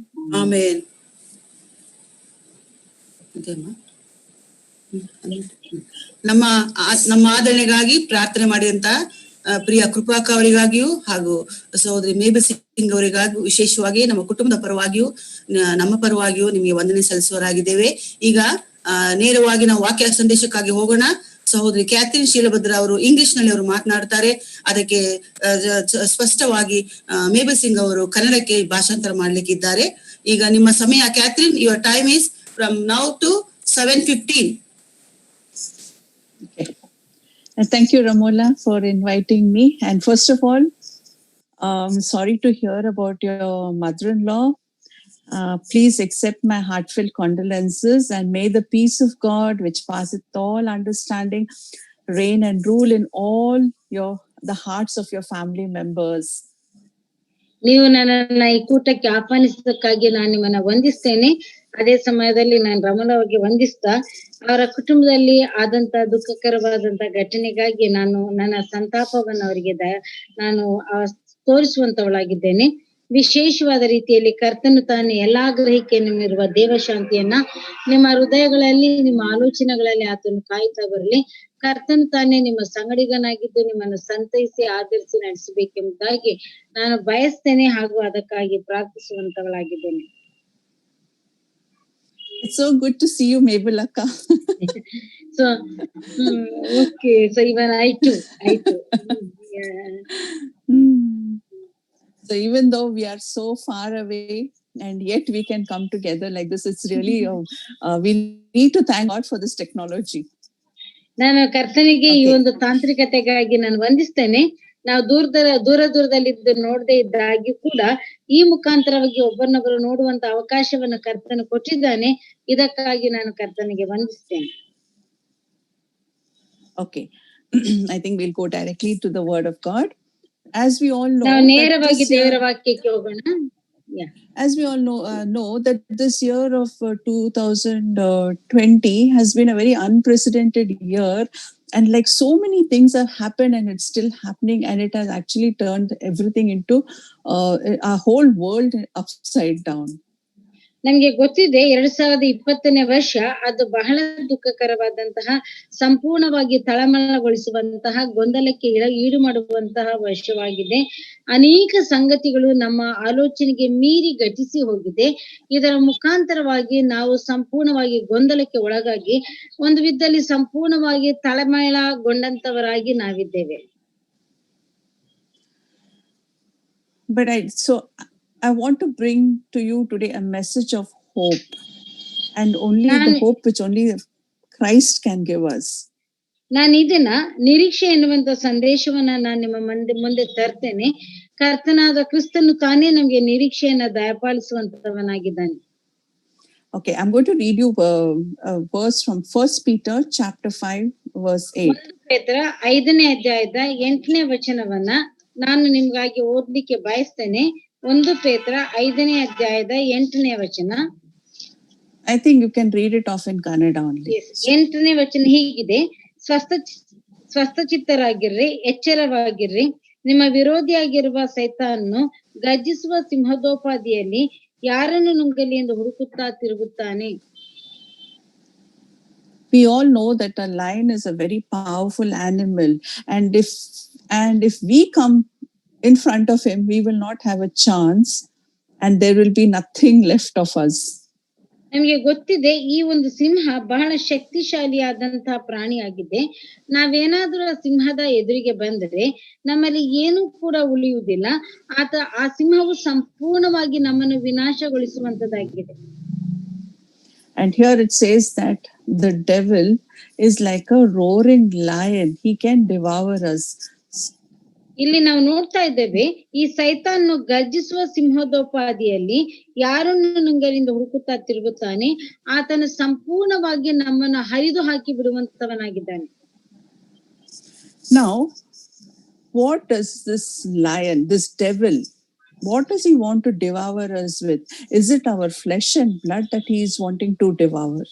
ಆಮೇನ್. ನಮ್ಮ ಆದರಣೆಗಾಗಿ ಪ್ರಾರ್ಥನೆ ಮಾಡಿದಂತ ಪ್ರಿಯ ಕೃಪಾಕ ಅವರಿಗಾಗಿಯೂ ಹಾಗೂ ಸಹೋದರಿ ಮೇಬಲ್ ಸಿಂಗ್ ಅವರಿಗಾಗಿಯೂ ವಿಶೇಷವಾಗಿ ನಮ್ಮ ಕುಟುಂಬದ ಪರವಾಗಿಯೂ ನಮ್ಮ ಪರವಾಗಿಯೂ ನಿಮಗೆ ವಂದನೆ ಸಲ್ಲಿಸುವರಾಗಿದ್ದೇವೆ. ಈಗ ನೇರವಾಗಿ ನಾವು ವಾಕ್ಯ ಸಂದೇಶಕ್ಕಾಗಿ ಹೋಗೋಣ. ಸಹೋದರಿ ಕ್ಯಾಥರಿನ್ ಶೀಲಭದ್ರ ಅವರು ಇಂಗ್ಲಿಷ್ ನಲ್ಲಿ ಅವರು ಮಾತನಾಡ್ತಾರೆ. ಅದಕ್ಕೆ ಸ್ಪಷ್ಟವಾಗಿ ಮೇಬಲ್ ಸಿಂಗ್ ಅವರು ಕನ್ನಡಕ್ಕೆ ಭಾಷಾಂತರ ಮಾಡ್ಲಿಕ್ಕಿದ್ದಾರೆ. ಈಗ ನಿಮ್ಮ ಸಮಯ Catherine, your time is from now to 7:15. Okay. Thank you, Ramola, for inviting me. And first of all, sorry to hear about your mother-in-law. Please accept my heartfelt condolences, and may the peace of God, which passeth all understanding, reign and rule in all the hearts of your family members. ನೀವು ನನ್ನನ್ನ ಈ ಕೂಟಕ್ಕೆ ಆಹ್ವಾನಿಸಿದ್ದಕ್ಕಾಗಿ ನಾನು ನಿಮ್ಮನ್ನ ವಂದಿಸ್ತೇನೆ. ಅದೇ ಸಮಯದಲ್ಲಿ ನಾನು ರಮಣ ಅವ್ರಿಗೆ ವಂದಿಸ್ತಾ, ಅವರ ಕುಟುಂಬದಲ್ಲಿ ಆದಂತ ದುಃಖಕರವಾದಂತ ಘಟನೆಗಾಗಿ ನಾನು ನನ್ನ ಸಂತಾಪವನ್ನು ಅವರಿಗೆ ನಾನು ತೋರಿಸುವಂತವಳಾಗಿದ್ದೇನೆ. ವಿಶೇಷವಾದ ರೀತಿಯಲ್ಲಿ ಕರ್ತನು ತಾನೇ ಎಲ್ಲಾ ಗ್ರಹಿಕೆಯನ್ನಿರುವ ದೇವಶಾಂತಿಯನ್ನ ನಿಮ್ಮ ಹೃದಯಗಳಲ್ಲಿ, ನಿಮ್ಮ ಆಲೋಚನೆಗಳಲ್ಲಿ ಆತನು ಕಾಯ್ತಾ ಬರಲಿ. ಕರ್ತನು ತಾನೇ ನಿಮ್ಮ ಸಂಗಡಿಗನಾಗಿದ್ದು ನಿಮ್ಮನ್ನು ಸಂತೈಸಿ ಆಧರಿಸಿ ನಡೆಸಬೇಕೆಂಬುದಾಗಿ ನಾನು ಬಯಸ್ತೇನೆ ಹಾಗೂ ಅದಕ್ಕಾಗಿ ಪ್ರಾರ್ಥಿಸುವಂತವಳಾಗಿದ್ದೇನೆ. It's so good to see you, Mabel Akka. So, okay. So even I too. Yeah. So even though we are so far away and yet we can come together like this, it's really, we need to thank God for this technology. ನಾನು ಕರ್ತನಿಗೆ ಈ ಒಂದು ತಾಂತ್ರಿಕತೆಗಾಗಿ ನಾನು ವಂದಿಸ್ತೇನೆ. ನಾವು ದೂರದಲ್ಲಿದ್ದು ನೋಡದೇ ಇದ್ದಾಗಿ ಕೂಡ ಈ ಮುಖಾಂತರವಾಗಿ ಒಬ್ಬರನ್ನೊಬ್ಬರು ನೋಡುವಂತ ಅವಕಾಶವನ್ನು ಕರ್ತನು ಕೊಟ್ಟಿದ್ದಾನೆ. ಇದಕ್ಕಾಗಿ ನಾನು ಕರ್ತನಿಗೆ ವಂದಿಸ್ತೇನೆ. Okay. I think we'll go directly to the word of God. As we all know, ನಾವು ನೇರವಾಗಿ ದೇವರ ವಾಕ್ಯಕ್ಕೆ ಹೋಗೋಣ. As we all know that this year of 2020 has been a very unprecedented year, and like so many things have happened and it's still happening, and it has actually turned everything into our whole world upside down. ನಮ್ಗೆ ಗೊತ್ತಿದೆ 2020ನೇ ವರ್ಷ ಅದು ಬಹಳ ದುಃಖಕರವಾದಂತಹ, ಸಂಪೂರ್ಣವಾಗಿ ತಳಮಳಗೊಳಿಸುವಂತಹ, ಗೊಂದಲಕ್ಕೆ ಈಡು ಮಾಡುವಂತಹ ವರ್ಷವಾಗಿದೆ. ಅನೇಕ ಸಂಗತಿಗಳು ನಮ್ಮ ಆಲೋಚನೆಗೆ ಮೀರಿ ಘಟಿಸಿ ಹೋಗಿದೆ. ಇದರ ಮುಖಾಂತರವಾಗಿ ನಾವು ಸಂಪೂರ್ಣವಾಗಿ ಗೊಂದಲಕ್ಕೆ ಒಳಗಾಗಿ ಒಂದು ವಿಧದಲ್ಲಿ ಸಂಪೂರ್ಣವಾಗಿ ತಳಮಳಗೊಂಡಂತವರಾಗಿ ನಾವಿದ್ದೇವೆ. But I want to bring to you today a message of hope, and only the hope which only Christ can give us. ನಾನು ಇದನ್ನ ನಿರೀಕ್ಷೆ ಎನ್ನುವಂತ ಸಂದೇಶವನ್ನ ನಾನು ನಿಮ್ಮ ಮುಂದೆ ತರ್ತೇನೆ. ಕರ್ತನಾದ ಕ್ರಿಸ್ತನು ತಾನೇ ನಮ್ಗೆ ನಿರೀಕ್ಷೆಯನ್ನ ದಯಪಾಲಿಸುವಂತವನಾಗಿದ್ದಾನೆ. Okay, I'm going to read you a verse from 1 Peter chapter 5 verse 8. 1 ಪೇತ್ರ 5ನೇ ಅಧ್ಯಾಯದ 8ನೇ ವಚನವನ್ನ ನಾನು ನಿಮ್ಗಾಗಿ ಓದ್ಲಿಕ್ಕೆ ಬಯಸ್ತೇನೆ. 1 ಪೇತ್ರ 5ನೇ ಅಧ್ಯಾಯದ 8ನೇ ವಚನ. I think you can read it off in Kannada only. Yes. 8ನೇ ವಚನ ಹೀಗಿದೆ, ಸ್ವಸ್ಥಚಿತ್ತರಾಗಿರ್ರಿ, ಎಚ್ಚರವಾಗಿರ್ರಿ. ನಿಮ್ಮ ವಿರೋಧಿಯಾಗಿರುವ ಸೈತಾನನು ಗರ್ಜಿಸುವ ಸಿಂಹದೋಪಾದಿಯಲ್ಲಿ ಯಾರನ್ನು ನುಂಗಲಿ ಎಂದು ಹುಡುಕುತ್ತಾ ತಿರುಗುತ್ತಾನೆ. We all know that a lion is a very powerful animal, and if we come in front of him, we will not have a chance, and there will be nothing left of us. ನಮಗೆ ಗೊತ್ತಿದೆ, ಈ ಒಂದು ಸಿಂಹ ಬಹಳ ಶಕ್ತಿಶಾಲಿಯಾದಂತಹ ಪ್ರಾಣಿಯಾಗಿದೆ. ನಾವೇನಾದ್ರೂ ಆ ಸಿಂಹದ ಎದುರಿಗೆ ಬಂದರೆ ನಮ್ಮಲ್ಲಿ ಏನೂ ಕೂಡ ಉಳಿಯುವುದಿಲ್ಲ. ಆ ಸಿಂಹವು ಸಂಪೂರ್ಣವಾಗಿ ನಮ್ಮನ್ನು ವಿನಾಶಗೊಳಿಸುವಂತದ್ದಾಗಿದೆ. And here it says that the devil is like a roaring lion. He can devour us. ಇಲ್ಲಿ ನಾವು ನೋಡ್ತಾ ಇದ್ದೇವೆ, ಈ ಸೈತಾನು ಗರ್ಜಿಸುವ ಸಿಂಹದೋಪಾದಿಯಲ್ಲಿ ಯಾರನ್ನು ನುಂಗಲಿಂದ ಹುಡುಕುತ್ತಾ ತಿರುಗುತ್ತಾನೆ. ಆತನು ಸಂಪೂರ್ಣವಾಗಿ ನಮ್ಮನ್ನು ಹರಿದು ಹಾಕಿ ಬಿಡುವಂತವನಾಗಿದ್ದಾನೆ. Now, what does this lion, this devil, what does he want to devour us with? Is it our flesh and blood that he is wanting to devour?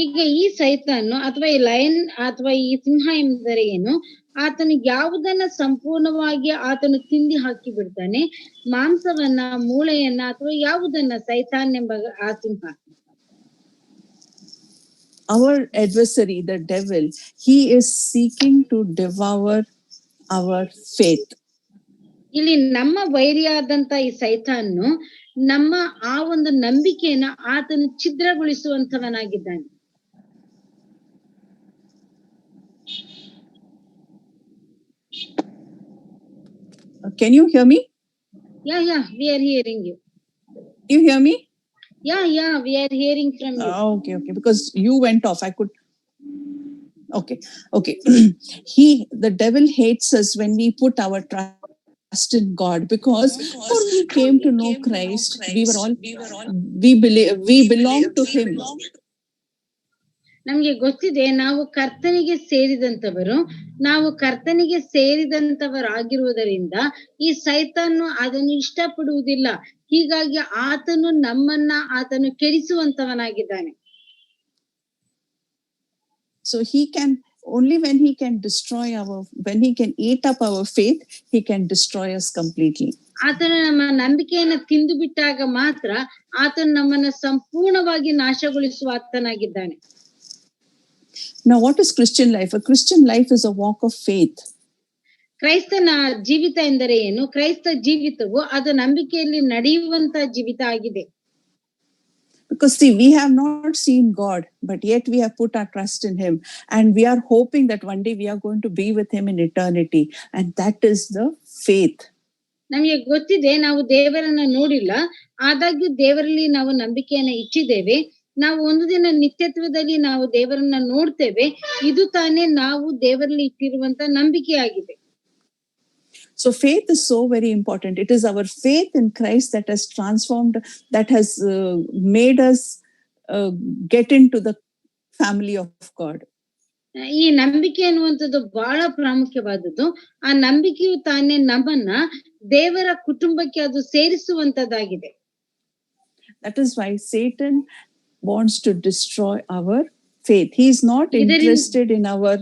ಈಗ ಈ ಸೈತಾನು ಅಥವಾ ಈ ಲಯನ್ ಅಥವಾ ಈ ಸಿಂಹ ಎಂದರೆ ಏನು? ಆತನು ಯಾವುದನ್ನ ಸಂಪೂರ್ಣವಾಗಿ ಆತನು ತಿಂದಿ ಹಾಕಿ ಬಿಡ್ತಾನೆ? ಮಾಂಸವನ್ನ, ಮೂಳೆಯನ್ನ, ಅಥವಾ ಯಾವುದನ್ನ? ಸೈತಾನ್ ಎಂಬ ಆ ಸಿಂಹ. Our adversary, the devil, he is seeking to devour our faith. ಇಲ್ಲಿ ನಮ್ಮ ವೈರಿಯಾದಂತ ಈ ಸೈತಾನು ನಮ್ಮ ಆ ಒಂದು ನಂಬಿಕೆಯನ್ನ ಆತನು ಛಿದ್ರಗೊಳಿಸುವಂತವನಾಗಿದ್ದಾನೆ. Can you hear me? Yeah, we are hearing you. You hear me? Yeah, we are hearing from you. Okay. Because you went off. I could. Okay. The devil hates us when we put our trust in God, because before we came to know Christ, we belong to him. ನಮ್ಗೆ ಗೊತ್ತಿದೆ, ನಾವು ಕರ್ತನಿಗೆ ಸೇರಿದಂತವರಾಗಿರುವುದರಿಂದ ಈ ಸೈತಾನು ಅದನ್ನು ಇಷ್ಟಪಡುವುದಿಲ್ಲ. ಹೀಗಾಗಿ ಆತನು ಕೆಡಿಸುವಂತವನಾಗಿದ್ದಾನೆ. So he can only when he can eat up our faith, he can destroy us completely. ಆತನು ನಮ್ಮ ನಂಬಿಕೆಯನ್ನ ತಿಂದು ಬಿಟ್ಟಾಗ ಮಾತ್ರ ಆತನು ನಮ್ಮನ್ನ ಸಂಪೂರ್ಣವಾಗಿ ನಾಶಗೊಳಿಸುವ ಆತನಾಗಿದ್ದಾನೆ. Now, what is Christian life? A Christian life is a walk of faith. ಕ್ರೈಸ್ತನ ಜೀವಿತ ಎಂದರೆ ಏನು? ಕ್ರೈಸ್ತ ಜೀವಿತವು ಅದು ನಂಬಿಕೆಯಲ್ಲಿ ನಡೆಯುವಂತ ಜೀವಿತ ಆಗಿದೆ. Because see, we have not seen God, but yet we have put our trust in him, and we are hoping that one day we are going to be with him in eternity, and that is the faith. ನಮಗೆ ಗೊತ್ತಿದೆ, ನಾವು ದೇವರನ್ನ ನೋಡಿಲ್ಲ, ಆದಾಗ್ಯೂ ದೇವರಲ್ಲಿ ನಾವು ನಂಬಿಕೆಯನ್ನ ಇಟ್ಟಿದ್ದೇವೆ. ನಾವು ಒಂದು ದಿನ ನಿತ್ಯತ್ವದಲ್ಲಿ ನಾವು ದೇವರನ್ನ ನೋಡ್ತೇವೆ. ಇದು ತಾನೇ ನಾವು ದೇವರಲ್ಲಿ ಇಟ್ಟಿರುವಂತ ನಂಬಿಕೆಯಾಗಿದೆ. So faith is so very important. It is our faith in Christ that has transformed, that has made us get into the family of God. ಈ ನಂಬಿಕೆ ಅನ್ನುವಂಥದ್ದು ಬಹಳ ಪ್ರಾಮುಖ್ಯವಾದದ್ದು. ಆ ನಂಬಿಕೆಯು ತಾನೇ ನಮ್ಮನ್ನ ದೇವರ ಕುಟುಂಬಕ್ಕೆ ಅದು ಸೇರಿಸುವಂತದ್ದಾಗಿದೆ. That is why Satan wants to destroy our faith. He is not interested in our.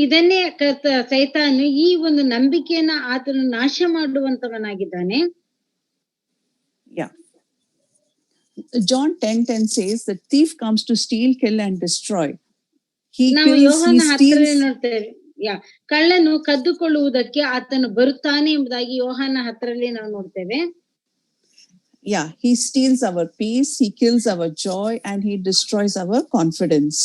ಇದನ್ನೇ ಸೈತಾನು ಈ ಒಂದು ನಂಬಿಕೆಯನ್ನ ಆತನು ನಾಶ ಮಾಡುವಂತವನಾಗಿದ್ದಾನೆ. Yeah. John 10:10 says the thief comes to steal, kill and destroy. ನಾವು ಯೋಹಾನ 10 ನೋಡ್ತೇವೆ. ಕಳ್ಳನು ಕದ್ದುಕೊಳ್ಳುವುದಕ್ಕೆ ಆತನು ಬರುತ್ತಾನೆ ಎಂಬುದಾಗಿ ಯೋಹಾನ 10 ನಾವು ನೋಡ್ತೇವೆ. Yeah, he steals our peace, he kills our joy, and he destroys our confidence.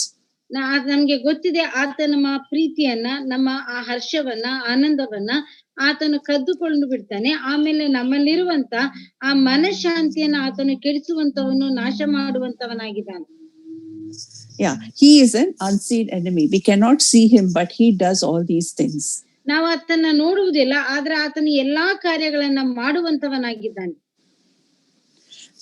ನಮ್ಗೆ ಗೊತ್ತಿದೆ, ಆತ ನಮ್ಮ ಪ್ರೀತಿಯನ್ನ, ನಮ್ಮ ಆ ಹರ್ಷವನ್ನ, ಆನಂದವನ್ನ ಆತನು ಕದ್ದುಕೊಂಡು ಬಿಡ್ತಾನೆ. ಆಮೇಲೆ ನಮ್ಮಲ್ಲಿರುವಂತ ಆ ಮನಃಶಾಂತಿಯನ್ನ ಆತನು ಕೆಡಿಸುವಂತವನು, ನಾಶ ಮಾಡುವಂತವನಾಗಿದ್ದಾನೆ. Yeah, he is an unseen enemy. We cannot see him, but he does all these things. ನಾವು ಆತನ ನೋಡುವುದಿಲ್ಲ, ಆದ್ರೆ ಆತನು ಎಲ್ಲಾ ಕಾರ್ಯಗಳನ್ನ ಮಾಡುವಂತವನಾಗಿದ್ದಾನೆ.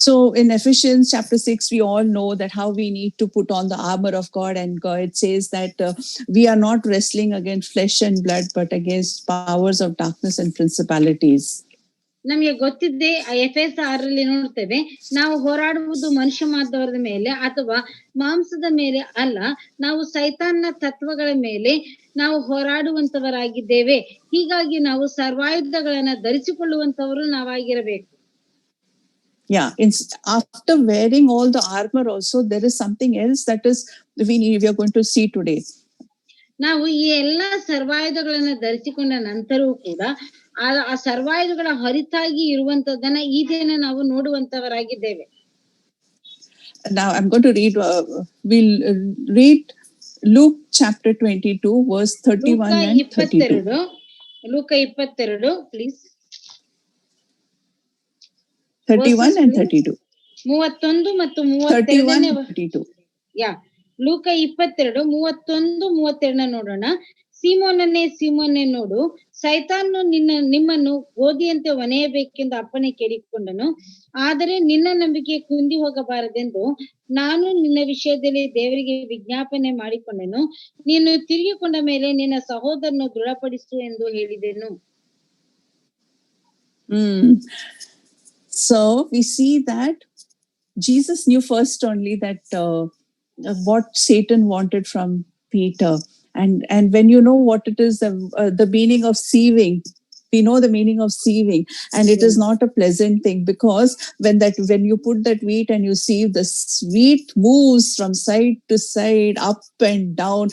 So in Ephesians chapter 6, we all know that how we need to put on the armor of God, and God says that we are not wrestling against flesh and blood, but against powers of darkness and principalities. ನಮಗೆ ಗೊತ್ತಿದ್ದೆ ಎಫೆಸ 6ರಲ್ಲಿ ನೋಡ್ತೇವೆ, ನಾವು ಹೋರಾಡುವುದು ಮನುಷ್ಯ ಮಾತ್ರವರ ಮೇಲೆ ಅಥವಾ ಮಾಂಸದ ಮೇಲೆ ಅಲ್ಲ, ನಾವು ಸೈತಾನ್ನ ತತ್ವಗಳ ಮೇಲೆ ನಾವು ಹೋರಾಡುವಂತವರಾಗಿದ್ದೇವೆ. ಹೀಗಾಗಿ ನಾವು ಸರ್ವಾಯುಧಗಳನ್ನ ಧರಿಸಿಕೊಳ್ಳುವಂತವರು ನಾವಾಗಿರಬೇಕು. Yeah, after wearing all the armor also, there is something else that is we are going to see today. ನಾವು ಈ ಎಲ್ಲಾ ಸರ್ವಾಯುಧಗಳನ್ನ ಧರಿಸಿಕೊಂಡ ನಂತರವೂ ಕೂಡ ಆ ಸರ್ವಾಯುಧಗಳ ಹೊರತಾಗಿ ಇರುವಂತದನ್ನ ಈ ದಿನ ನಾವು ನೋಡುವಂತವರಾಗಿದ್ದೇವೆ. Now I'm going to read, we'll read Luke chapter 22, verse 31 and 32. ಲೂಕ 22, please. 31 and 32. 31 ಮತ್ತು 32. ಯಾ, ಲೂಕ 22, 31, 32 ನೋಡೋಣ. ಸೀಮೋನನ್ನೇ ನೋಡು, ಸೈತಾನು ನಿಮ್ಮನ್ನು ಗೋಧಿಯಂತೆ ಒನೆಯಬೇಕೆಂದು ಅಪ್ಪಣೆ ಕೇಳಿಕೊಂಡನು. ಆದರೆ ನಿನ್ನ ನಂಬಿಕೆ ಕುಂದಿ ಹೋಗಬಾರದೆಂದು ನಾನು ನಿನ್ನ ವಿಷಯದಲ್ಲಿ ದೇವರಿಗೆ ವಿಜ್ಞಾಪನೆ ಮಾಡಿಕೊಂಡೆನು. ನೀನು ತಿರುಗಿಕೊಂಡ ಮೇಲೆ ನಿನ್ನ ಸಹೋದರನು ದೃಢಪಡಿಸು ಎಂದು ಹೇಳಿದೆನು. So we see that Jesus knew first only that what Satan wanted from Peter, and when you know what it is, the meaning of sieving, we know the meaning of sieving, and it is not a pleasant thing, because when you put that wheat and you sieve, the wheat moves from side to side, up and down.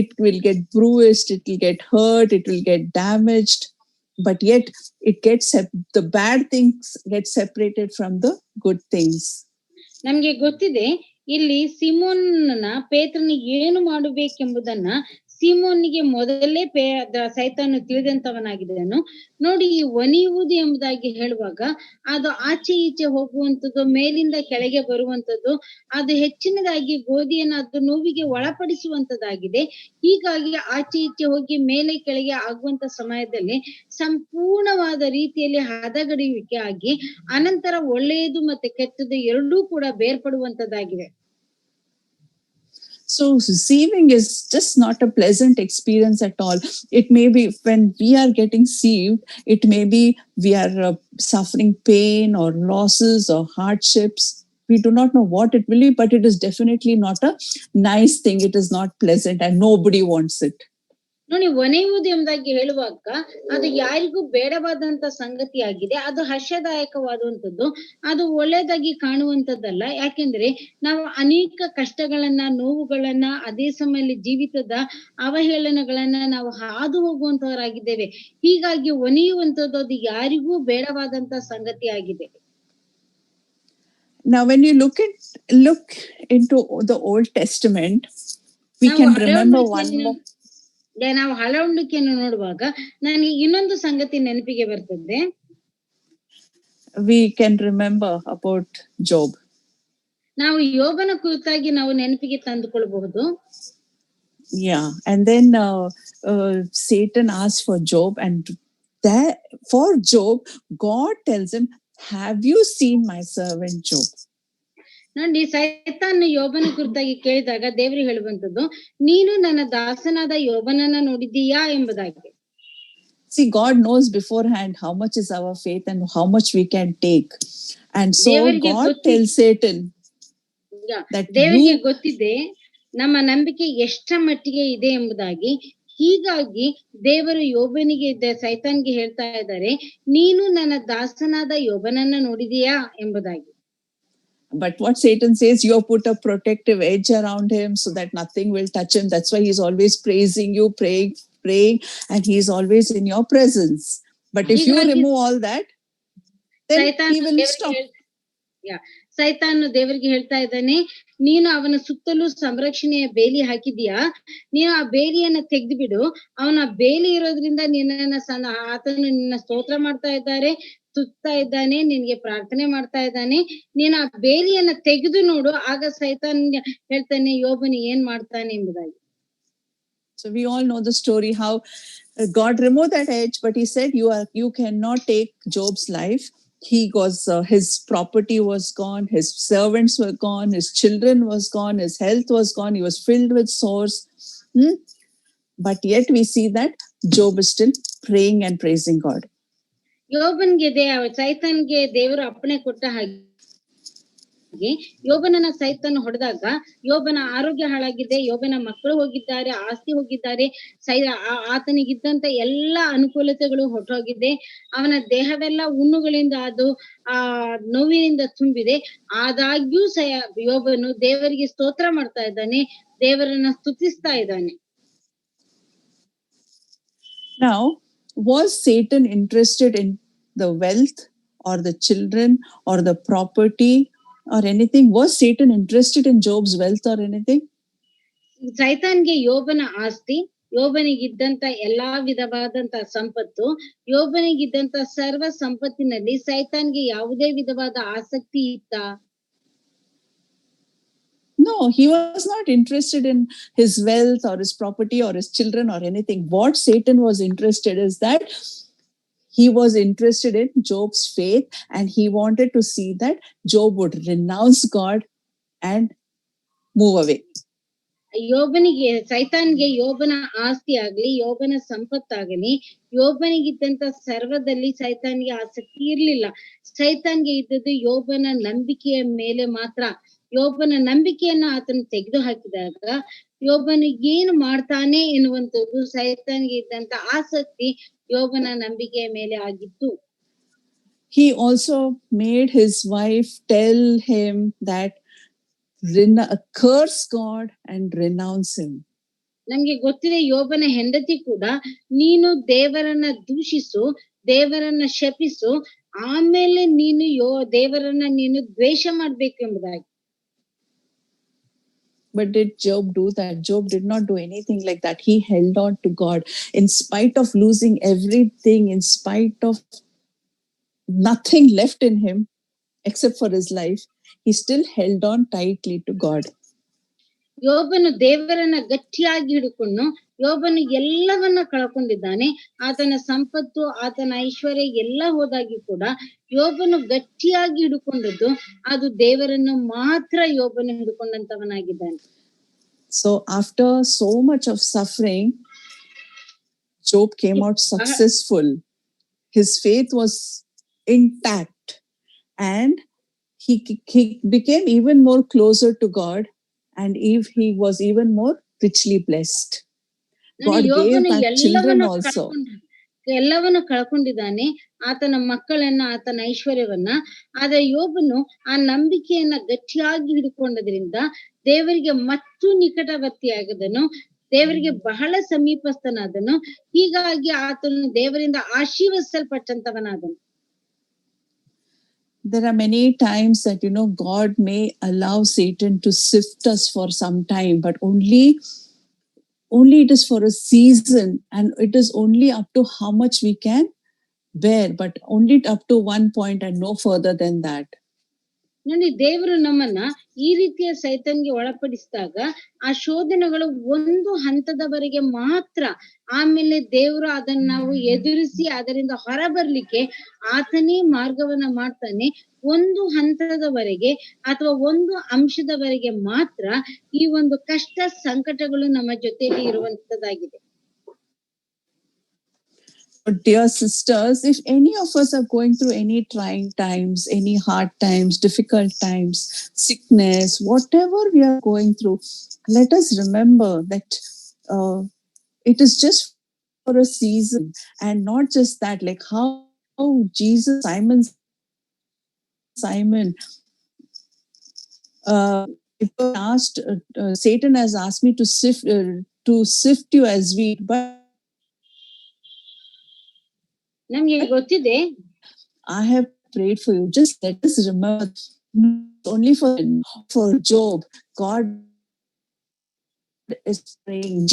It will get bruised, it will get hurt, it will get damaged. But yet it gets the bad things get separated from the good things. ನಮ್ಗೆ ಗೊತ್ತಿದೆ, ಇಲ್ಲಿ ಸಿಮೋನನ ಪೇತ್ರನಿಗೆ ಏನು ಮಾಡಬೇಕೆಂಬುದನ್ನ ಸಿಮೋನಿಗೆ ಮೊದಲೇ ಸೈತಾನು ತಿಳಿದಂತವನಾಗಿದ್ದನು. ನೋಡಿ, ಈ ಒನಿಯುವುದು ಎಂಬುದಾಗಿ ಹೇಳುವಾಗ ಅದು ಆಚೆ ಈಚೆ ಹೋಗುವಂಥದ್ದು, ಮೇಲಿಂದ ಕೆಳಗೆ ಬರುವಂಥದ್ದು, ಅದು ಹೆಚ್ಚಿನದಾಗಿ ಗೋಧಿಯನ್ನು ಅದು ನೋವಿಗೆ ಒಳಪಡಿಸುವಂತದ್ದಾಗಿದೆ. ಹೀಗಾಗಿ ಆಚೆ ಈಚೆ ಹೋಗಿ ಮೇಲೆ ಕೆಳಗೆ ಆಗುವಂತ ಸಮಯದಲ್ಲಿ ಸಂಪೂರ್ಣವಾದ ರೀತಿಯಲ್ಲಿ ಹದಗಡುವಿಕೆ ಆಗಿ ಅನಂತರ ಒಳ್ಳೆಯದು ಮತ್ತೆ ಕೆಟ್ಟದ್ದು ಎರಡೂ ಕೂಡ ಬೇರ್ಪಡುವಂತದ್ದಾಗಿದೆ. So sieving is just not a pleasant experience at all. It may be when we are getting sieved, it may be we are suffering pain or losses or hardships. We do not know what it will be, but it is definitely not a nice thing. It is not pleasant and nobody wants it. ನೋಡಿ, ಒನೆಯುವುದು ಎಂಬುದಾಗಿ ಹೇಳುವಾಗ ಅದು ಯಾರಿಗೂ ಬೇಡವಾದಂತ ಸಂಗತಿ ಆಗಿದೆ. ಅದು ಹರ್ಷದಾಯಕವಾದಂಥದ್ದು, ಅದು ಒಳ್ಳೆದಾಗಿ ಕಾಣುವಂಥದ್ದಲ್ಲ. ಯಾಕೆಂದ್ರೆ ನಾವು ಅನೇಕ ಕಷ್ಟಗಳನ್ನ, ನೋವುಗಳನ್ನ, ಅದೇ ಸಮಯದಲ್ಲಿ ಜೀವಿತದ ಅವಹೇಳನಗಳನ್ನ ನಾವು ಹಾದು ಹೋಗುವಂತವರಾಗಿದ್ದೇವೆ. ಹೀಗಾಗಿ ಒನೆಯುವಂಥದ್ದು ಅದು ಯಾರಿಗೂ ಬೇಡವಾದಂತ ಸಂಗತಿ ಆಗಿದೆ. Now when you look into the Old Testament, we can remember one more. ನಾವು ಹಳವಳಿಕೆಯನ್ನು ನೋಡುವಾಗ ನನಗೆ ಇನ್ನೊಂದು ಸಂಗತಿ ನೆನಪಿಗೆ ಬರ್ತದೆ. We can remember about Job. ನಾವು ಯೋಬನ ಕುರಿತಾಗಿ ನಾವು ನೆನಪಿಗೆ ತಂದುಕೊಳ್ಳಬಹುದು. Yeah, and then Satan asked for Job, and for Job, God tells him, "Have you seen my servant Job?" ನೋಡಿ, ಸೈತಾನ್ ಯೋಬನ ಕುರಿತಾಗಿ ಕೇಳಿದಾಗ ದೇವರು ಹೇಳುವಂತದ್ದು, ನೀನು ನನ್ನ ದಾಸನಾದ ಯೋಬನನ್ನ ನೋಡಿದೀಯಾ ಎಂಬುದಾಗಿ. See, God knows beforehand how much is our faith and how much we can take, and so God tells Satan that ದೇವರಿಗೆ ಗೊತ್ತಿದೆ ನಮ್ಮ ನಂಬಿಕೆ ಎಷ್ಟ ಮಟ್ಟಿಗೆ ಇದೆ ಎಂಬುದಾಗಿ. ಹೀಗಾಗಿ ದೇವರು ಯೋಬನಿಗೆ ಸೈತಾನ್ಗೆ ಹೇಳ್ತಾ ಇದ್ದಾರೆ, ನೀನು ನನ್ನ ದಾಸನಾದ ಯೋಬನನ್ನ ನೋಡಿದೀಯಾ ಎಂಬುದಾಗಿ. But what Satan says, you have put a protective edge around him so that nothing will touch him. That's why he's always praising you, praying, and he's always in your presence. But if you remove all that, then he will stop. ಸೈತಾನು ದೇವರಿಗೆ ಹೇಳ್ತಾ ಇದ್ದಾನೆ, ನೀನು ಅವನ ಸುತ್ತಲೂ ಸಂರಕ್ಷಣೆಯ ಬೇಲಿ ಹಾಕಿದೀಯಾ, ನೀನು ಆ ಬೇಲಿಯನ್ನ ತೆಗೆದು ಬಿಡು. ಅವನ ಬೇಲಿ ಇರೋದ್ರಿಂದ ಆತನು ನಿನ್ನ ಸ್ತೋತ್ರ ಮಾಡ್ತಾ ಇದ್ದಾರೆ, ತುತ್ತಾ ಇದ್ದಾನೆ, ನಿನ್ಗೆ ಪ್ರಾರ್ಥನೆ ಮಾಡ್ತಾ ಇದ್ದಾನೆ. ನೀನು ಆ ಬೇಲಿಯನ್ನ ತೆಗೆದು ನೋಡು, ಆಗ ಸೈತಾನ್ ಹೇಳ್ತಾನೆ ಯೋಬನು ಏನ್ ಮಾಡ್ತಾನೆ ಎಂಬುದಾಗಿ. So we all know the story how God removed that edge, but he said you cannot take Job's life. his property was gone, his servants were gone, his children was gone, his health was gone, he was filled with sores. But yet we see that Job is still praying and praising God. ಯೋಬನ್ಗೆ ಸೈತಾನ್ಗೆ ದೇವರು ಅಪ್ಪಣೆ ಕೊಟ್ಟ ಹಾಗೆ ಯೋಬನನ್ನ ಸೈತಾನ್ ಹೊಡೆದಾಗ ಯೋಬನ ಆರೋಗ್ಯ ಹಾಳಾಗಿದೆ, ಯೋಬನ ಮಕ್ಕಳು ಹೋಗಿದ್ದಾರೆ, ಆಸ್ತಿ ಹೋಗಿದ್ದಾರೆ, ಆತನಿಗಿದ್ದಂತ ಎಲ್ಲಾ ಅನುಕೂಲತೆಗಳು ಹೊರಟೋಗಿದೆ, ಅವನ ದೇಹವೆಲ್ಲ ಹುಣ್ಣುಗಳಿಂದ ಅದು ನೋವಿನಿಂದ ತುಂಬಿದೆ. ಆದಾಗ್ಯೂ ಯೋಬನು ದೇವರಿಗೆ ಸ್ತೋತ್ರ ಮಾಡ್ತಾ ಇದ್ದಾನೆ, ದೇವರನ್ನ ಸ್ತುತಿಸ್ತಾ ಇದ್ದಾನೆ. Now, was Satan interested in the wealth or the children or the property or anything? Was Satan interested in Job's wealth or anything? ಸೈತಾನ್ಗೆ ಯೋಬನ ಆಸ್ತಿ, ಯೋಬನಿಗಿದ್ದಂತ ಎಲ್ಲಾ ವಿಧವಾದಂತ ಸಂಪತ್ತು, ಯೋಬನಿಗಿದ್ದಂತ ಸರ್ವ ಸಂಪತ್ತಿನಲ್ಲಿ ಸೈತಾನ್ಗೆ ಯಾವುದೇ ವಿಧವಾದ ಆಸಕ್ತಿ ಇತ್ತಾ? No, he was not interested in his wealth or his property or his children or anything. What Satan was interested is that he was interested in Job's faith, and he wanted to see that Job would renounce God and move away. ಯೋಬನಿಗೆ ಸೈತಾನ್ಗೆ ಯೋಬನ ಆಸ್ತಿ ಆಗ್ಲಿ, ಯೋಬನ ಸಂಪತ್ತಾಗಲಿ, ಯೋಬನಿಗಿದ್ದಂತ ಸರ್ವದಲ್ಲಿ ಸೈತಾನ್ಗೆ ಆಸಕ್ತಿ ಇರ್ಲಿಲ್ಲ. ಸೈತಾನ್ಗೆ ಇದ್ದದ್ದು ಯೋಬನ ನಂಬಿಕೆಯ ಮೇಲೆ ಮಾತ್ರ. ಯೋಬನ ನಂಬಿಕೆಯನ್ನ ಆತನು ತೆಗೆದು ಹಾಕಿದಾಗ ಯೋಬನು ಏನು ಮಾಡ್ತಾನೆ ಎನ್ನುವಂಥದ್ದು ಸೈತಾನ್ಗೆ ಇದ್ದಂತ ಆಸಕ್ತಿ ಯೋಬನ ನಂಬಿಕೆಯ ಮೇಲೆ ಆಗಿತ್ತು. He also made his wife tell him that curse God and renounce him. ನಮ್ಗೆ ಗೊತ್ತಿದೆ, ಯೋಬನ ಹೆಂಡತಿ ಕೂಡ ನೀನು ದೇವರನ್ನ ದೂಷಿಸು, ದೇವರನ್ನ ಶಪಿಸು, ಆಮೇಲೆ ನೀನು ದೇವರನ್ನ ನೀನು ದ್ವೇಷ ಮಾಡ್ಬೇಕು ಎಂಬುದಾಗಿ. But did Job do that? Job did not do anything like that. He held on to God in spite of losing everything, in spite of nothing left in him except for his life. He still held on tightly to God. ಯೋಬನು ದೇವರನ್ನ ಗಟ್ಟಿಯಾಗಿ ಹಿಡ್ಕೊಂಡು, ಯೋಬನು ಎಲ್ಲವನ್ನ ಕಳ್ಕೊಂಡಿದ್ದಾನೆ, ಆತನ ಸಂಪತ್ತು, ಆತನ ಐಶ್ವರ್ಯ ಎಲ್ಲ ಹೋದಾಗಿ ಕೂಡ ಯೋಬನು ಗಟ್ಟಿಯಾಗಿ ಹಿಡ್ಕೊಂಡದ್ದು ಅದು ದೇವರನ್ನು ಮಾತ್ರ ಯೋಬನು ಹಿಡ್ಕೊಂಡಂತವನಾಗಿದ್ದಾನೆ. So after so much of suffering, Job came out successful. His faith was intact, and he became even more closer to God, and he was even more richly blessed. God gave back children also. ಎಲ್ಲವನ್ನ ಕಳ್ಕೊಂಡಿದ್ದಾನೆ, ಆತನ ಮಕ್ಕಳನ್ನ, ಆತನ ಐಶ್ವರ್ಯವನ್ನ. ಆದ್ರೆ ಯೋಬನು ಆ ನಂಬಿಕೆಯನ್ನ ಗಟ್ಟಿಯಾಗಿ ಹಿಡ್ಕೊಂಡದ್ರಿಂದ ದೇವರಿಗೆ ಮತ್ತು ನಿಕಟವರ್ತಿಯಾಗದನು, ದೇವರಿಗೆ ಬಹಳ ಸಮೀಪಸ್ಥನಾದನು. ಹೀಗಾಗಿ ಆತನು ದೇವರಿಂದ ಆಶೀರ್ವದಿಸಲ್ಪಟ್ಟಂತವನಾದನು. There are many times that, God may allow Satan to sift us for some time, but only it is for a season, and it is only up to how much we can bear, but only up to one point and no further than that. ನೋಡಿ, ದೇವರು ನಮ್ಮನ್ನ ಈ ರೀತಿಯ ಸೈತಾನ್ಗೆ ಒಳಪಡಿಸಿದಾಗ ಆ ಶೋಧನೆಗಳು ಒಂದು ಹಂತದವರೆಗೆ ಮಾತ್ರ. ಆಮೇಲೆ ದೇವರು ಅದನ್ನ ನಾವು ಎದುರಿಸಿ ಅದರಿಂದ ಹೊರ ಬರ್ಲಿಕ್ಕೆ ಆತನೇ ಮಾರ್ಗವನ್ನ ಮಾಡ್ತಾನೆ. ಒಂದು ಹಂತದವರೆಗೆ ಅಥವಾ ಒಂದು ಅಂಶದವರೆಗೆ ಮಾತ್ರ ಈ ಒಂದು ಕಷ್ಟ ಸಂಕಟಗಳು ನಮ್ಮ ಜೊತೆಯಲ್ಲಿ ಇರುವಂತದ್ದಾಗಿದೆ. But dear sisters, if any of us are going through any trying times, any hard times, difficult times, sickness, whatever we are going through, let us remember that it is just for a season, and not just that. Like how Jesus, Simon, asked, Satan has asked me to sift you as wheat, but ನಮ್ಗೆ ಗೊತ್ತಿದೆ, I have prayed for you. Just let us remember, only for Job, God is praying.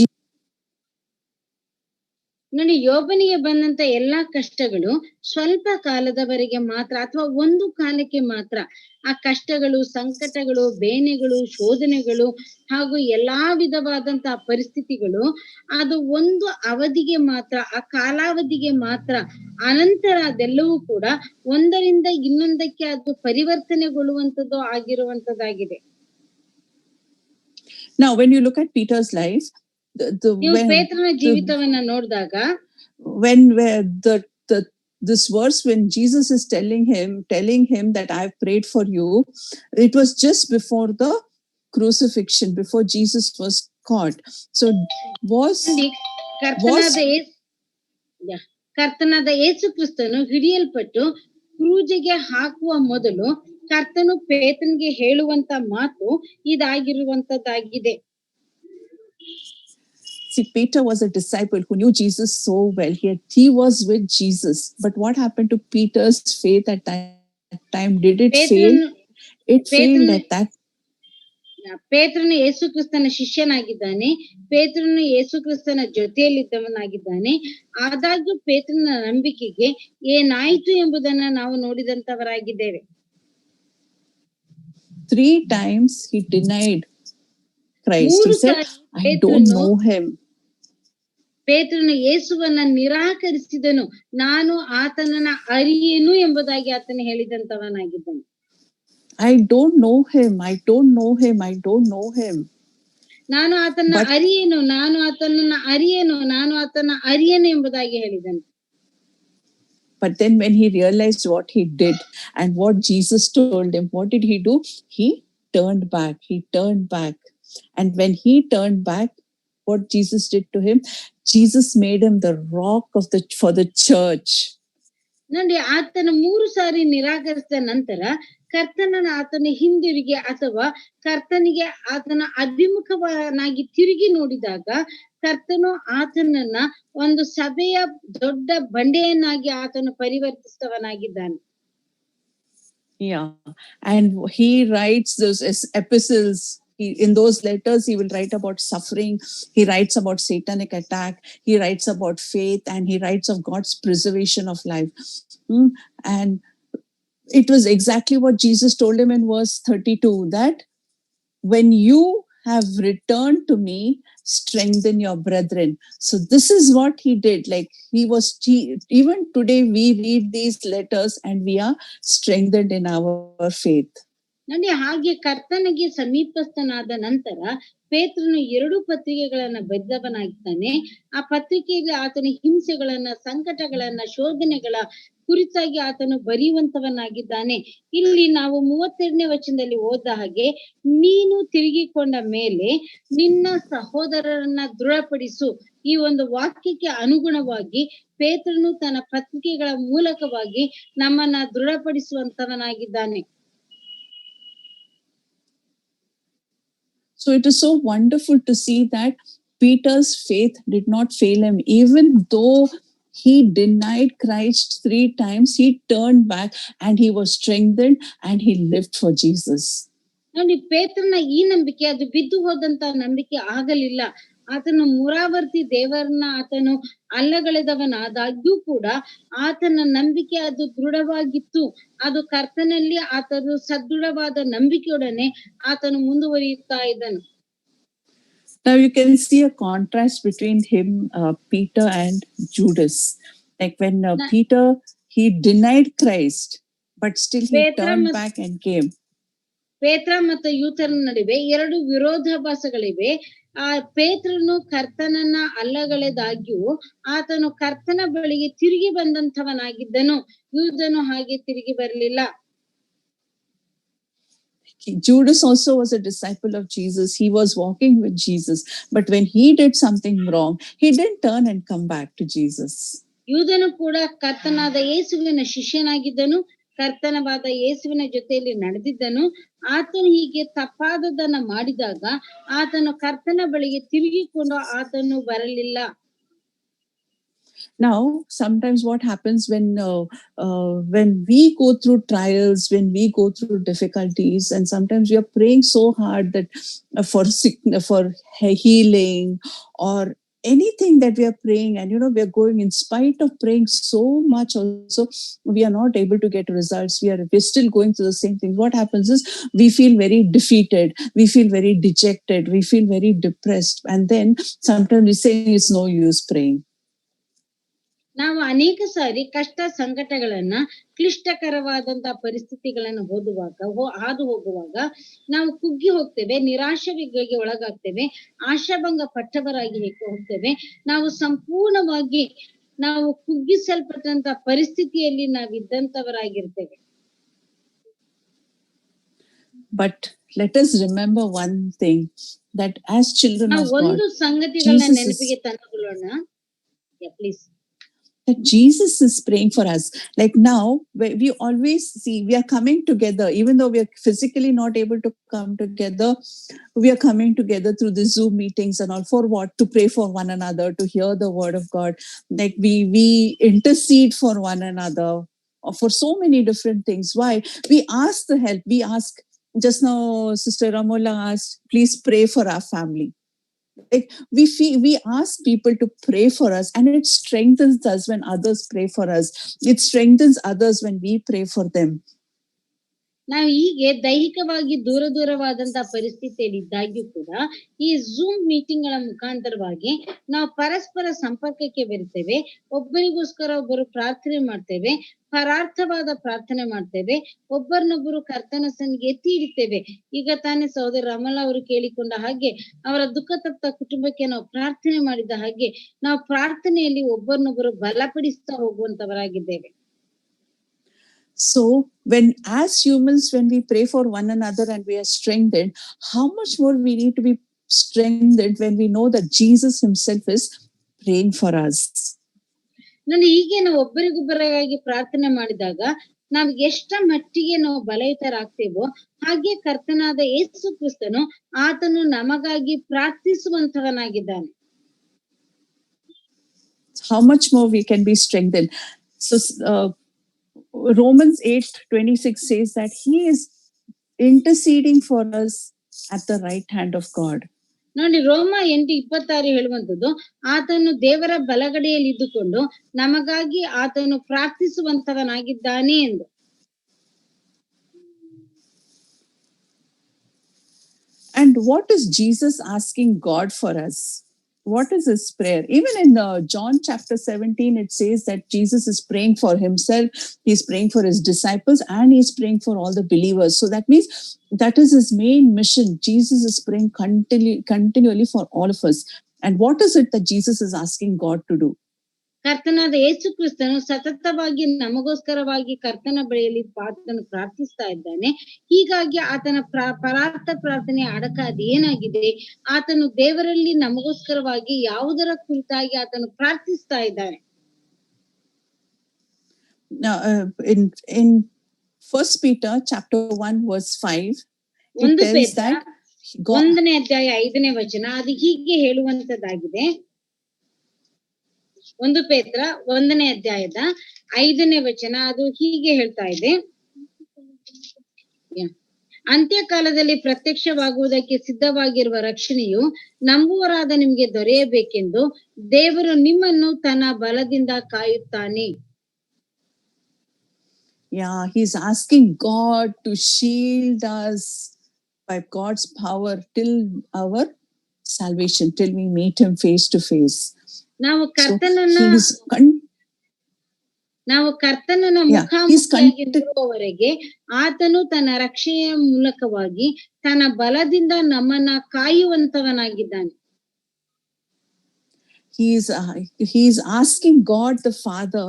ನೋಡಿ, ಯೋಬನಿಗೆ ಬಂದಂತ ಎಲ್ಲಾ ಕಷ್ಟಗಳು ಸ್ವಲ್ಪ ಕಾಲದವರೆಗೆ ಮಾತ್ರ, ಅಥವಾ ಒಂದು ಕಾಲಕ್ಕೆ ಮಾತ್ರ. ಆ ಕಷ್ಟಗಳು, ಸಂಕಟಗಳು, ಬೇನೆಗಳು, ಶೋಧನೆಗಳು ಹಾಗೂ ಎಲ್ಲಾ ವಿಧವಾದಂತಹ ಪರಿಸ್ಥಿತಿಗಳು ಅದು ಒಂದು ಅವಧಿಗೆ ಮಾತ್ರ, ಆ ಕಾಲಾವಧಿಗೆ ಮಾತ್ರ. ಅನಂತರ ಅದೆಲ್ಲವೂ ಕೂಡ ಒಂದರಿಂದ ಇನ್ನೊಂದಕ್ಕೆ ಅದು ಪರಿವರ್ತನೆಗೊಳ್ಳುವಂಥದ್ದು ಆಗಿರುವಂತದ್ದಾಗಿದೆ. Now, when you look at Peter's life, ನೀವು ಪೇತ್ರನ ಜೀವಿತವನ್ನ ನೋಡಿದಾಗ where this verse, when Jesus is telling him that I've prayed for you, it was just before the crucifixion, before Jesus was caught. So ಕರ್ತನಾದ ಯೇಸು ಕ್ರಿಸ್ತನು ಹಿಡಿಯಲ್ಪಟ್ಟು ಕ್ರೂಜಿಗೆ ಹಾಕುವ ಮೊದಲು ಕರ್ತನು ಪೇತ್ರನಿಗೆ ಹೇಳುವಂತ ಮಾತು ಇದಾಗಿರುವಂತದ್ದಾಗಿದೆ. See, Peter was a disciple who knew Jesus so well. He was with Jesus. But what happened to Peter's faith at that time? Did it fail? It failed at that. ಪೇತ್ರನು ಯೇಸು ಕ್ರಿಸ್ತನ ಶಿಷ್ಯನಾಗಿದ್ದಾನೆ. ಪೇತ್ರನು ಯೇಸು ಕ್ರಿಸ್ತನ ಜೊತೆಯಲ್ಲಿದ್ದವನಾಗಿದ್ದಾನೆ. ಆದಾಗ್ಯೂ ಪೇತ್ರನ ನಂಬಿಕೆಗೆ ಏನಾಯ್ತು ಎಂಬುದನ್ನ ನಾವು ನೋಡಿದಂತವರಾಗಿದ್ದೇವೆ. 3 times he denied Christ. He said, I don't know him. ಪೇತ್ರನು ಯೇಸುವನ್ನ ನಿರಾಕರಿಸಿದನು. ನಾನು ಆತನನ್ನ ಅರಿಯೇನು ಎಂಬುದಾಗಿ ಆತನು ಹೇಳಿದಂತವನಾಗಿದ್ದಾನೆ. I don't know him. I don't know him. I don't know him. ನಾನು ಆತನ ಅರಿಯೇನು, ನಾನು ಆತನನ್ನ ಅರಿಯೇನು, ನಾನು ಆತನ ಅರಿಯೇನು ಎಂಬುದಾಗಿ ಹೇಳಿದನು. But then when he realized what he did and what Jesus told him, what did he do? He turned back. He turned back. And when he turned back, what Jesus did to him, Jesus made him the rock for the church. ನೋಡಿ, ಆತನ 3 ಸಾರಿ ನಿರಾಕರಿಸಿದ ನಂತರ ಕರ್ತನನ್ನ ಆತನ ಹಿಂದಿರುಗಿ ಅಥವಾ ಕರ್ತನಿಗೆ ಆತನ ಅಭಿಮುಖವನಾಗಿ ತಿರುಗಿ ನೋಡಿದಾಗ ಕರ್ತನು ಆತನನ್ನ ಒಂದು ಸಭೆಯ ದೊಡ್ಡ ಬಂಡೆಯನ್ನಾಗಿ ಆತನು ಪರಿವರ್ತಿಸಿದವನಾಗಿದ್ದಾನೆ. Yeah, and he writes those epistles. In those letters, he will write about suffering. He writes about satanic attack. He writes about faith, and he writes of God's preservation of life. And it was exactly what Jesus told him in verse 32, that when you have returned to me, strengthen your brethren. So this is what he did. Like even today we read these letters and we are strengthened in our faith. ನೋಡಿ, ಹಾಗೆ ಕರ್ತನಿಗೆ ಸಮೀಪಸ್ಥನಾದ ನಂತರ ಪೇತ್ರನು 2 ಪತ್ರಿಕೆಗಳನ್ನ ಬರೆದವನಾಗಿದ್ದಾನೆ. ಆ ಪತ್ರಿಕೆಯಲ್ಲಿ ಆತನ ಹಿಂಸೆಗಳನ್ನ, ಸಂಕಟಗಳನ್ನ, ಶೋಧನೆಗಳ ಕುರಿತಾಗಿ ಆತನು ಬರೆಯುವಂತವನಾಗಿದ್ದಾನೆ. ಇಲ್ಲಿ ನಾವು 32ನೇ ವಚನದಲ್ಲಿ ಓದ ಹಾಗೆ, ನೀನು ತಿರುಗಿಕೊಂಡ ಮೇಲೆ ನಿನ್ನ ಸಹೋದರರನ್ನ ದೃಢಪಡಿಸು. ಈ ಒಂದು ವಾಕ್ಯಕ್ಕೆ ಅನುಗುಣವಾಗಿ ಪೇತ್ರನು ತನ್ನ ಪತ್ರಿಕೆಗಳ ಮೂಲಕವಾಗಿ ನಮ್ಮನ್ನ ದೃಢಪಡಿಸುವಂತವನಾಗಿದ್ದಾನೆ. So it is so wonderful to see that Peter's faith did not fail him. Even though he denied Christ 3 times, he turned back and he was strengthened and he lived for Jesus. ನೋಡಿ, ಪೇತ್ರನ ಈ ನಂಬಿಕೆ ಅದು ಬಿದ್ದು ಹೋದಂತ ನಂಬಿಕೆ ಆಗಲಿಲ್ಲ. ಆತನು ಮುರಾವರ್ತಿ ದೇವರನ್ನ ಆತನು ಅಲ್ಲಗಳೆದವನಾದಾಗ್ಯೂ ಕೂಡ ಆತನ ನಂಬಿಕೆ ಅದು ದೃಢವಾಗಿತ್ತು. ಅದು ಕರ್ತನಲ್ಲಿ ಆತನು ಸದೃಢವಾದ ನಂಬಿಕೆಯೊಡನೆ ಆತನು ಮುಂದುವರಿಯುತ್ತಾ ಇದ್ದನು. Now you can see a contrast between him, Peter and Judas. Like when Peter, he denied Christ, but still he turned back and came. ಪೇತ್ರ ಮತ್ತು ಯೂತನ ನಡುವೆ 2 ವಿರೋಧಾಭಾಸಗಳಿವೆ. ಆ ಪೇತ್ರನು ಕರ್ತನನ್ನ ಅಲ್ಲಗಳೆದಾಗ್ಯೂ ಆತನು ಕರ್ತನ ಬಳಿಗೆ ತಿರುಗಿ ಬಂದಂತವನಾಗಿದ್ದನು. ಯೂದನು ಹಾಗೆ ತಿರುಗಿ ಬರಲಿಲ್ಲ. Judas also was a disciple of Jesus. He was walking with Jesus. But when he did something wrong, he didn't turn and come back to Jesus. ಯೂದನು ಕೂಡ ಕರ್ತನಾದ ಯೇಸುವಿನ ಶಿಷ್ಯನಾಗಿದ್ದನು. ಕರ್ತನವಾದ ಯೇಸುವಿನ ಜೊತೆಯಲ್ಲಿ ನಡೆದಿದ್ದನು. ಆತನು ಹೀಗೆ ತಪ್ಪಾದದನ್ನ ಮಾಡಿದಾಗ ಆತನು ಕರ್ತನ ಬಳಿಗೆ ತಿರುಗಿಕೊಂಡು ಆತನು ಬರಲಿಲ್ಲ. Now, sometimes what happens when we go through trials, when we go through difficulties, and sometimes we are praying so hard that for healing, or anything that we are praying, and we are going in spite of praying so much also, we are not able to get results. We're still going through the same thing. What happens is we feel very defeated, we feel very dejected, we feel very depressed, and then sometimes we say it's no use praying. ನಾವು ಅನೇಕ ಸಾರಿ ಕಷ್ಟ ಸಂಕಟಗಳನ್ನ, ಕ್ಲಿಷ್ಟಕರವಾದಂತಹ ಪರಿಸ್ಥಿತಿಗಳನ್ನ ಹಾದು ಹೋಗುವಾಗ ನಾವು ಕುಗ್ಗಿ ಹೋಗ್ತೇವೆ, ನಿರಾಶೆಗೆ ಒಳಗಾಗ್ತೇವೆ, ಆಶಾಭಂಗ ಪಟ್ಟವರಾಗಿ ಹೋಗ್ತೇವೆ. ನಾವು ಸಂಪೂರ್ಣವಾಗಿ ನಾವು ಕುಗ್ಗಿಸಲ್ಪಟ್ಟಂತ ಪರಿಸ್ಥಿತಿಯಲ್ಲಿ ನಾವಿದ್ದಂತವರಾಗಿರ್ತೇವೆ. But let us remember one thing, that as children of God, ಒಂದು ಸಂಗತಿಗಳನ್ನ ನೆನಪಿಗೆ ತಂದುಕೊಳ್ಳೋಣ. Please. That Jesus is praying for us. Like now, we always see we are coming together, even though we are physically not able to come together, we are coming together through the Zoom meetings and all. For what? To pray for one another, to hear the word of God. Like we intercede for one another, or for so many different things. Why? We ask the help. We ask, just now Sister Ramola asked, please pray for our family. Like we ask people to pray for us, and it strengthens us when others pray for us. It strengthens others when we pray for them. ನಾವು ಹೀಗೆ ದೈಹಿಕವಾಗಿ ದೂರವಾದಂತಹ ಪರಿಸ್ಥಿತಿಯಲ್ಲಿ ಇದ್ದಾಗ್ಯೂ ಕೂಡ ಈ zoom meeting ಗಳ ಮುಖಾಂತರವಾಗಿ ನಾವು ಪರಸ್ಪರ ಸಂಪರ್ಕಕ್ಕೆ ಬರ್ತೇವೆ, ಒಬ್ಬರಿಗೋಸ್ಕರ ಒಬ್ಬರು ಪ್ರಾರ್ಥನೆ ಮಾಡ್ತೇವೆ, ಪರಾರ್ಥವಾದ ಪ್ರಾರ್ಥನೆ ಮಾಡ್ತೇವೆ, ಒಬ್ಬರನ್ನೊಬ್ಬರು ಕರ್ತನ ಸನ್ನಿಗೆ ಎತ್ತಿ ಇಡ್ತೇವೆ. ಈಗ ತಾನೇ ಸಹೋದರ ರಮಲ ಅವರು ಕೇಳಿಕೊಂಡ ಹಾಗೆ, ಅವರ ದುಃಖ ತಪ್ತ ಕುಟುಂಬಕ್ಕೆ ನಾವು ಪ್ರಾರ್ಥನೆ ಮಾಡಿದ ಹಾಗೆ, ನಾವು ಪ್ರಾರ್ಥನೆಯಲ್ಲಿ ಒಬ್ಬರನ್ನೊಬ್ಬರು ಬಲಪಡಿಸ್ತಾ ಹೋಗುವಂತವರಾಗಿದ್ದೇವೆ. So as humans, when we pray for one another and we are strengthened, how much more we need to be strengthened when we know that Jesus himself is praying for us. ನಾನು ಹೀಗೆ ನಾವು ಒಬ್ಬರಿಗೊಬ್ಬರಾಗಿ ಪ್ರಾರ್ಥನೆ ಮಾಡಿದಾಗ ನಾವು ಎಷ್ಟ ಮಟ್ಟಿಗೆ ನಾವು ಬಲಯುತರಾಗ್ತೇವೋ, ಹಾಗೆ ಕರ್ತನಾದ ಯೇಸು ಕ್ರಿಸ್ತನು ಆತನು ನಮಗಾಗಿ ಪ್ರಾರ್ಥಿಸುವಂತವನಾಗಿದ್ದಾನೆ. How much more we can be strengthened. So Romans 8:26 says that he is interceding for us at the right hand of God. ನೋಡಿ, ರೋಮ 8:26 ಹೇಳುವಂತದ್ದು, ಆತನು ದೇವರ ಬಲಗಡೆಯಲ್ಲಿ ಇದ್ದುಕೊಂಡು ನಮಗಾಗಿ ಆತನು ಪ್ರಾರ್ಥಿಸುವಂತವನಾಗಿದ್ದಾನೆ ಎಂದು. And what is Jesus asking God for us? What is his prayer? Even in John chapter 17, it says that Jesus is praying for himself, he's praying for his disciples, and he's praying for all the believers. So that means that is his main mission. Jesus is praying continually for all of us. And what is it that Jesus is asking God to do? ಕರ್ತನಾದ ಯೇಸು ಕ್ರಿಸ್ತನು ಸತತವಾಗಿ ನಮಗೋಸ್ಕರವಾಗಿ ಕರ್ತನ ಬಳಿಯಲ್ಲಿ ಆತನು ಪ್ರಾರ್ಥಿಸ್ತಾ ಇದ್ದಾನೆ. ಹೀಗಾಗಿ ಆತನ ಪರಾರ್ಥ ಪ್ರಾರ್ಥನೆ ಅಡಕ ಅದೇನಾಗಿದೆ, ಆತನು ದೇವರಲ್ಲಿ ನಮಗೋಸ್ಕರವಾಗಿ ಯಾವುದರ ಕುರಿತಾಗಿ ಆತನು ಪ್ರಾರ್ಥಿಸ್ತಾ ಇದ್ದಾನೆ. In 1 Peter chapter 1 verse 5, it tells that 1ನೇ ಅಧ್ಯಾಯ 5ನೇ ವಚನ ಅದು ಹೀಗೆ ಹೇಳುವಂತದ್ದಾಗಿದೆ. 1 ಪೇತ್ರ 1ನೇ ಅಧ್ಯಾಯದ 5ನೇ ವಚನ ಅದು ಹೀಗೆ ಹೇಳ್ತಾ ಇದೆ, ಅಂತ್ಯಕಾಲದಲ್ಲಿ ಪ್ರತ್ಯಕ್ಷವಾಗುವುದಕ್ಕೆ ಸಿದ್ಧವಾಗಿರುವ ರಕ್ಷಣೆಯು ನಂಬುವರಾದ ನಿಮ್ಗೆ ದೊರೆಯಬೇಕೆಂದು ದೇವರು ನಿಮ್ಮನ್ನು ತನ್ನ ಬಲದಿಂದ ಕಾಯುತ್ತಾನೆ. Yeah, he's asking God to shield us by God's power till our salvation, till we meet him face to face. ನಾವು ಕರ್ತನನ್ನ ಮುಖಾಮುಖಿಯಾಗಿ ನೋಡುವವರೆಗೆ ಆತನು ತನ್ನ ರಕ್ಷೆಯ ಮೂಲಕವಾಗಿ ತನ್ನ ಬಲದಿಂದ ನಮ್ಮನ್ನ ಕಾಯುವಂತವನಾಗಿದ್ದಾನೆ. He's asking God the Father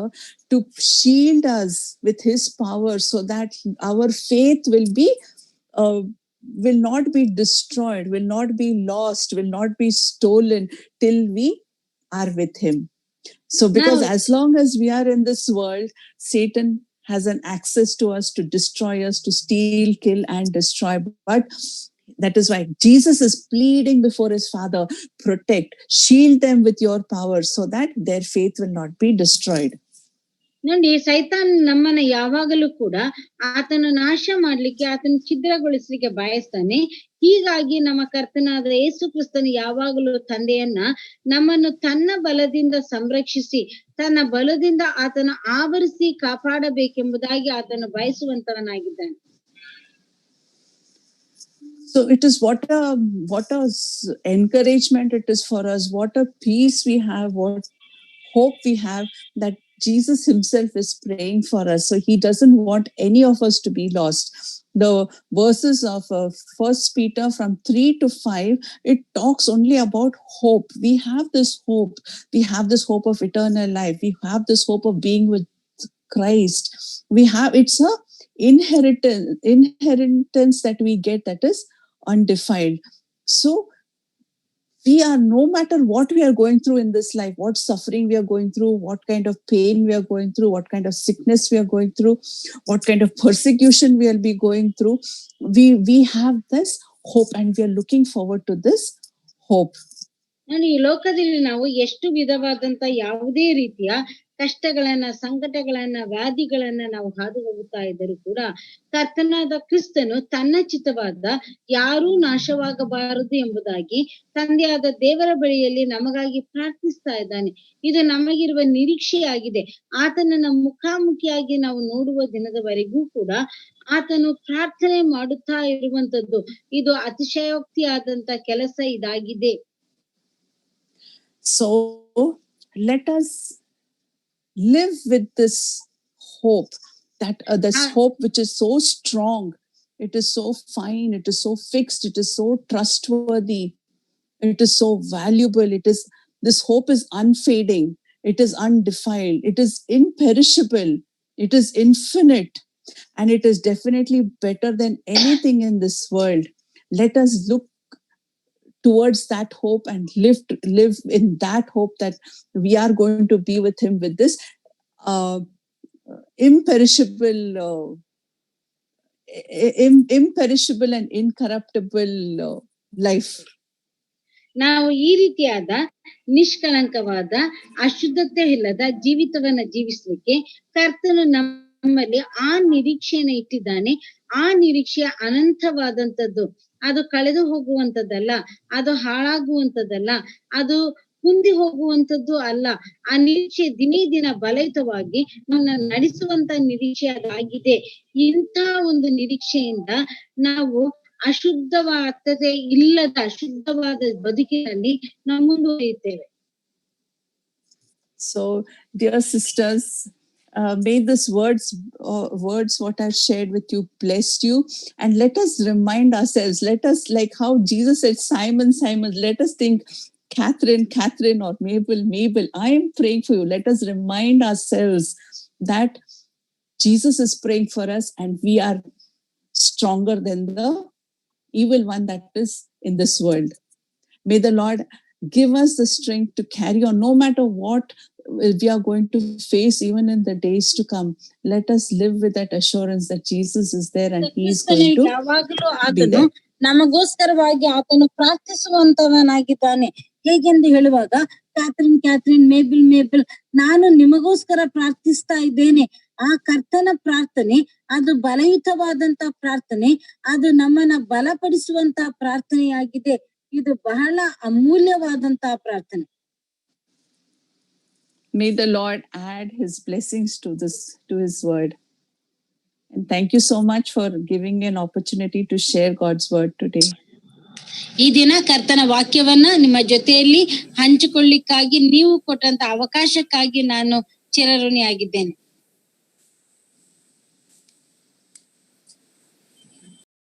to shield us with his power so that our faith will not be destroyed, will not be lost, will not be stolen till we are with him. So because as long as we are in this world, Satan has an access to us to destroy us, to steal, kill and destroy. But that is why Jesus is pleading before his Father, protect, shield them with your power so that their faith will not be destroyed. ನೋಡಿ, ಸೈತಾನ್ ನಮ್ಮನ್ನ ಯಾವಾಗಲೂ ಕೂಡ ಆತನ ನಾಶ ಮಾಡ್ಲಿಕ್ಕೆ, ಆತನ ಛಿದ್ರಗೊಳಿಸ್ಲಿಕ್ಕೆ ಬಯಸ್ತಾನೆ. ಹೀಗಾಗಿ ನಮ್ಮ ಕರ್ತನಾದ ಯೇಸು ಕ್ರಿಸ್ತನು ಯಾವಾಗಲೂ ತಂದೆಯನ್ನ ನಮ್ಮನ್ನು ತನ್ನ ಬಲದಿಂದ ಸಂರಕ್ಷಿಸಿ, ತನ್ನ ಬಲದಿಂದ ಆತನ ಆವರಿಸಿ ಕಾಪಾಡಬೇಕೆಂಬುದಾಗಿ ಆತನು ಬಯಸುವಂತವನಾಗಿದ್ದಾನೆ. So it is what a encouragement it is for us, what a peace we have, what hope we have, that Jesus himself is praying for us. So he doesn't want any of us to be lost. The verses of 1 Peter from 3 to 5, it talks only about hope. We have this hope. We have this hope of eternal life. We have this hope of being with Christ. It's a inheritance that we get that is undefiled. So we are, no matter what we are going through in this life, what suffering we are going through, what kind of pain we are going through, what kind of sickness we are going through, what kind of persecution we will be going through, we have this hope, and we are looking forward to this hope. ನಾನು ಈ ಲೋಕದಲ್ಲಿ ನಾವು ಎಷ್ಟು ವಿಧವಾದಂತ ಯಾವುದೇ ರೀತಿಯ ಕಷ್ಟಗಳನ್ನ, ಸಂಕಟಗಳನ್ನ, ವ್ಯಾಧಿಗಳನ್ನ ನಾವು ಹಾದು ಹೋಗುತ್ತಾ ಇದ್ದರೂ ಕೂಡ ಕರ್ತನಾದ ಕ್ರಿಸ್ತನು ತನ್ನ ಚಿತ್ತವಾದ ಯಾರೂ ನಾಶವಾಗಬಾರದು ಎಂಬುದಾಗಿ ತಂದೆಯಾದ ದೇವರ ಬಳಿಯಲ್ಲಿ ನಮಗಾಗಿ ಪ್ರಾರ್ಥಿಸ್ತಾ ಇದ್ದಾನೆ. ಇದು ನಮಗಿರುವ ನಿರೀಕ್ಷೆಯಾಗಿದೆ. ಆತನನ್ನ ಮುಖಾಮುಖಿಯಾಗಿ ನಾವು ನೋಡುವ ದಿನದವರೆಗೂ ಕೂಡ ಆತನು ಪ್ರಾರ್ಥನೆ ಮಾಡುತ್ತಾ ಇರುವಂತದ್ದು, ಇದು ಅತಿಶಯೋಕ್ತಿಯಾದಂತ ಕೆಲಸ ಇದಾಗಿದೆ. So let us live with this hope, that this hope which is so strong, it is so fine, it is so fixed, it is so trustworthy, it is so valuable. This hope is unfading, it is undefiled, it is imperishable, it is infinite, and it is definitely better than anything in this world. Let us look towards that hope and live in that hope that we are going to be with him with this imperishable and incorruptible life. ನಾವು ಈ ರೀತಿಯಾದ ನಿಷ್ಕಳಂಕವಾದ, ಅಶುದ್ಧತೆ ಇಲ್ಲದ ಜೀವಿತವನ್ನ ಜೀವಿಸ್ಲಿಕ್ಕೆ ಕರ್ತನು ನಮ್ಮಲ್ಲಿ ಆ ನಿರೀಕ್ಷೆಯನ್ನ ಇಟ್ಟಿದ್ದಾನೆ. ಆ ನಿರೀಕ್ಷೆ ಅನಂತವಾದಂಥದ್ದು, ಅದು ಕಳೆದು ಹೋಗುವಂತದ್ದಲ್ಲ, ಅದು ಹಾಳಾಗುವಂತದ್ದಲ್ಲ, ಅದು ಕುಂದಿ ಹೋಗುವಂತದ್ದು ಅಲ್ಲ. ಆ ನಿರೀಕ್ಷೆ ದಿನೇ ದಿನ ಬಲಯುತವಾಗಿ ನನ್ನ ನಡೆಸುವಂತ ನಿರೀಕ್ಷೆ ಅದಾಗಿದೆ. ಇಂಥ ಒಂದು ನಿರೀಕ್ಷೆಯಿಂದ ನಾವು ಅಶುದ್ಧವಾದತೆ ಇಲ್ಲದ ಅಶುದ್ಧವಾದ ಬದುಕಿನಲ್ಲಿ ನಾವು ಮುಂದುವರಿಯುತ್ತೇವೆ. So dear sisters, may this words what I've shared with you bless you, and let us remind ourselves, let us, like how Jesus said, Simon, Simon, let us think, Catherine, or Mabel, I am praying for you. Let us remind ourselves that Jesus is praying for us, and we are stronger than the evil one that is in this world. May the Lord give us the strength to carry on, no matter what we are going to face, even in the days to come. Let us live with that assurance that Jesus is there and he is going to ಯಾವಾಗಲೂ be ಆತನು there. ನಮಗೋಸ್ಕರವಾಗಿ ಆತನು ಪ್ರಾರ್ಥಿಸುವಂತವನಾಗಿದ್ದಾನೆ. ಹೇಗೆಂದು ಹೇಳುವಾಗ, Catherine, am able, ನಾನು ನಿಮಗೋಸ್ಕರ ಪ್ರಾರ್ಥಿಸ್ತಾ ಇದ್ದೇನೆ. ಆ ಕರ್ತನ ಪ್ರಾರ್ಥನೆ ಅದು ಬಲಯುತವಾದಂತ ಪ್ರಾರ್ಥನೆ, ಅದು ನಮ್ಮನ್ನ ಬಲಪಡಿಸುವಂತ ಪ್ರಾರ್ಥನೆಯಾಗಿದೆ. ಇದು ಬಹಳ ಅಮೂಲ್ಯವಾದಂತಹ ಪ್ರಾರ್ಥನೆ. May the Lord add his blessings to his word. And thank you so much for giving me an opportunity to share God's word today. ಈ ದಿನ ಕರ್ತನ ವಾಕ್ಯವನ್ನ ನಿಮ್ಮ ಜೊತೆಯಲ್ಲಿ ಹಂಚಿಕೊಳ್ಳಿಕ್ಕಾಗಿ ನೀವು ಕೊಟ್ಟಂತ ಅವಕಾಶಕ್ಕಾಗಿ ನಾನು ಚಿರಋಣಿಯಾಗಿದ್ದೇನೆ.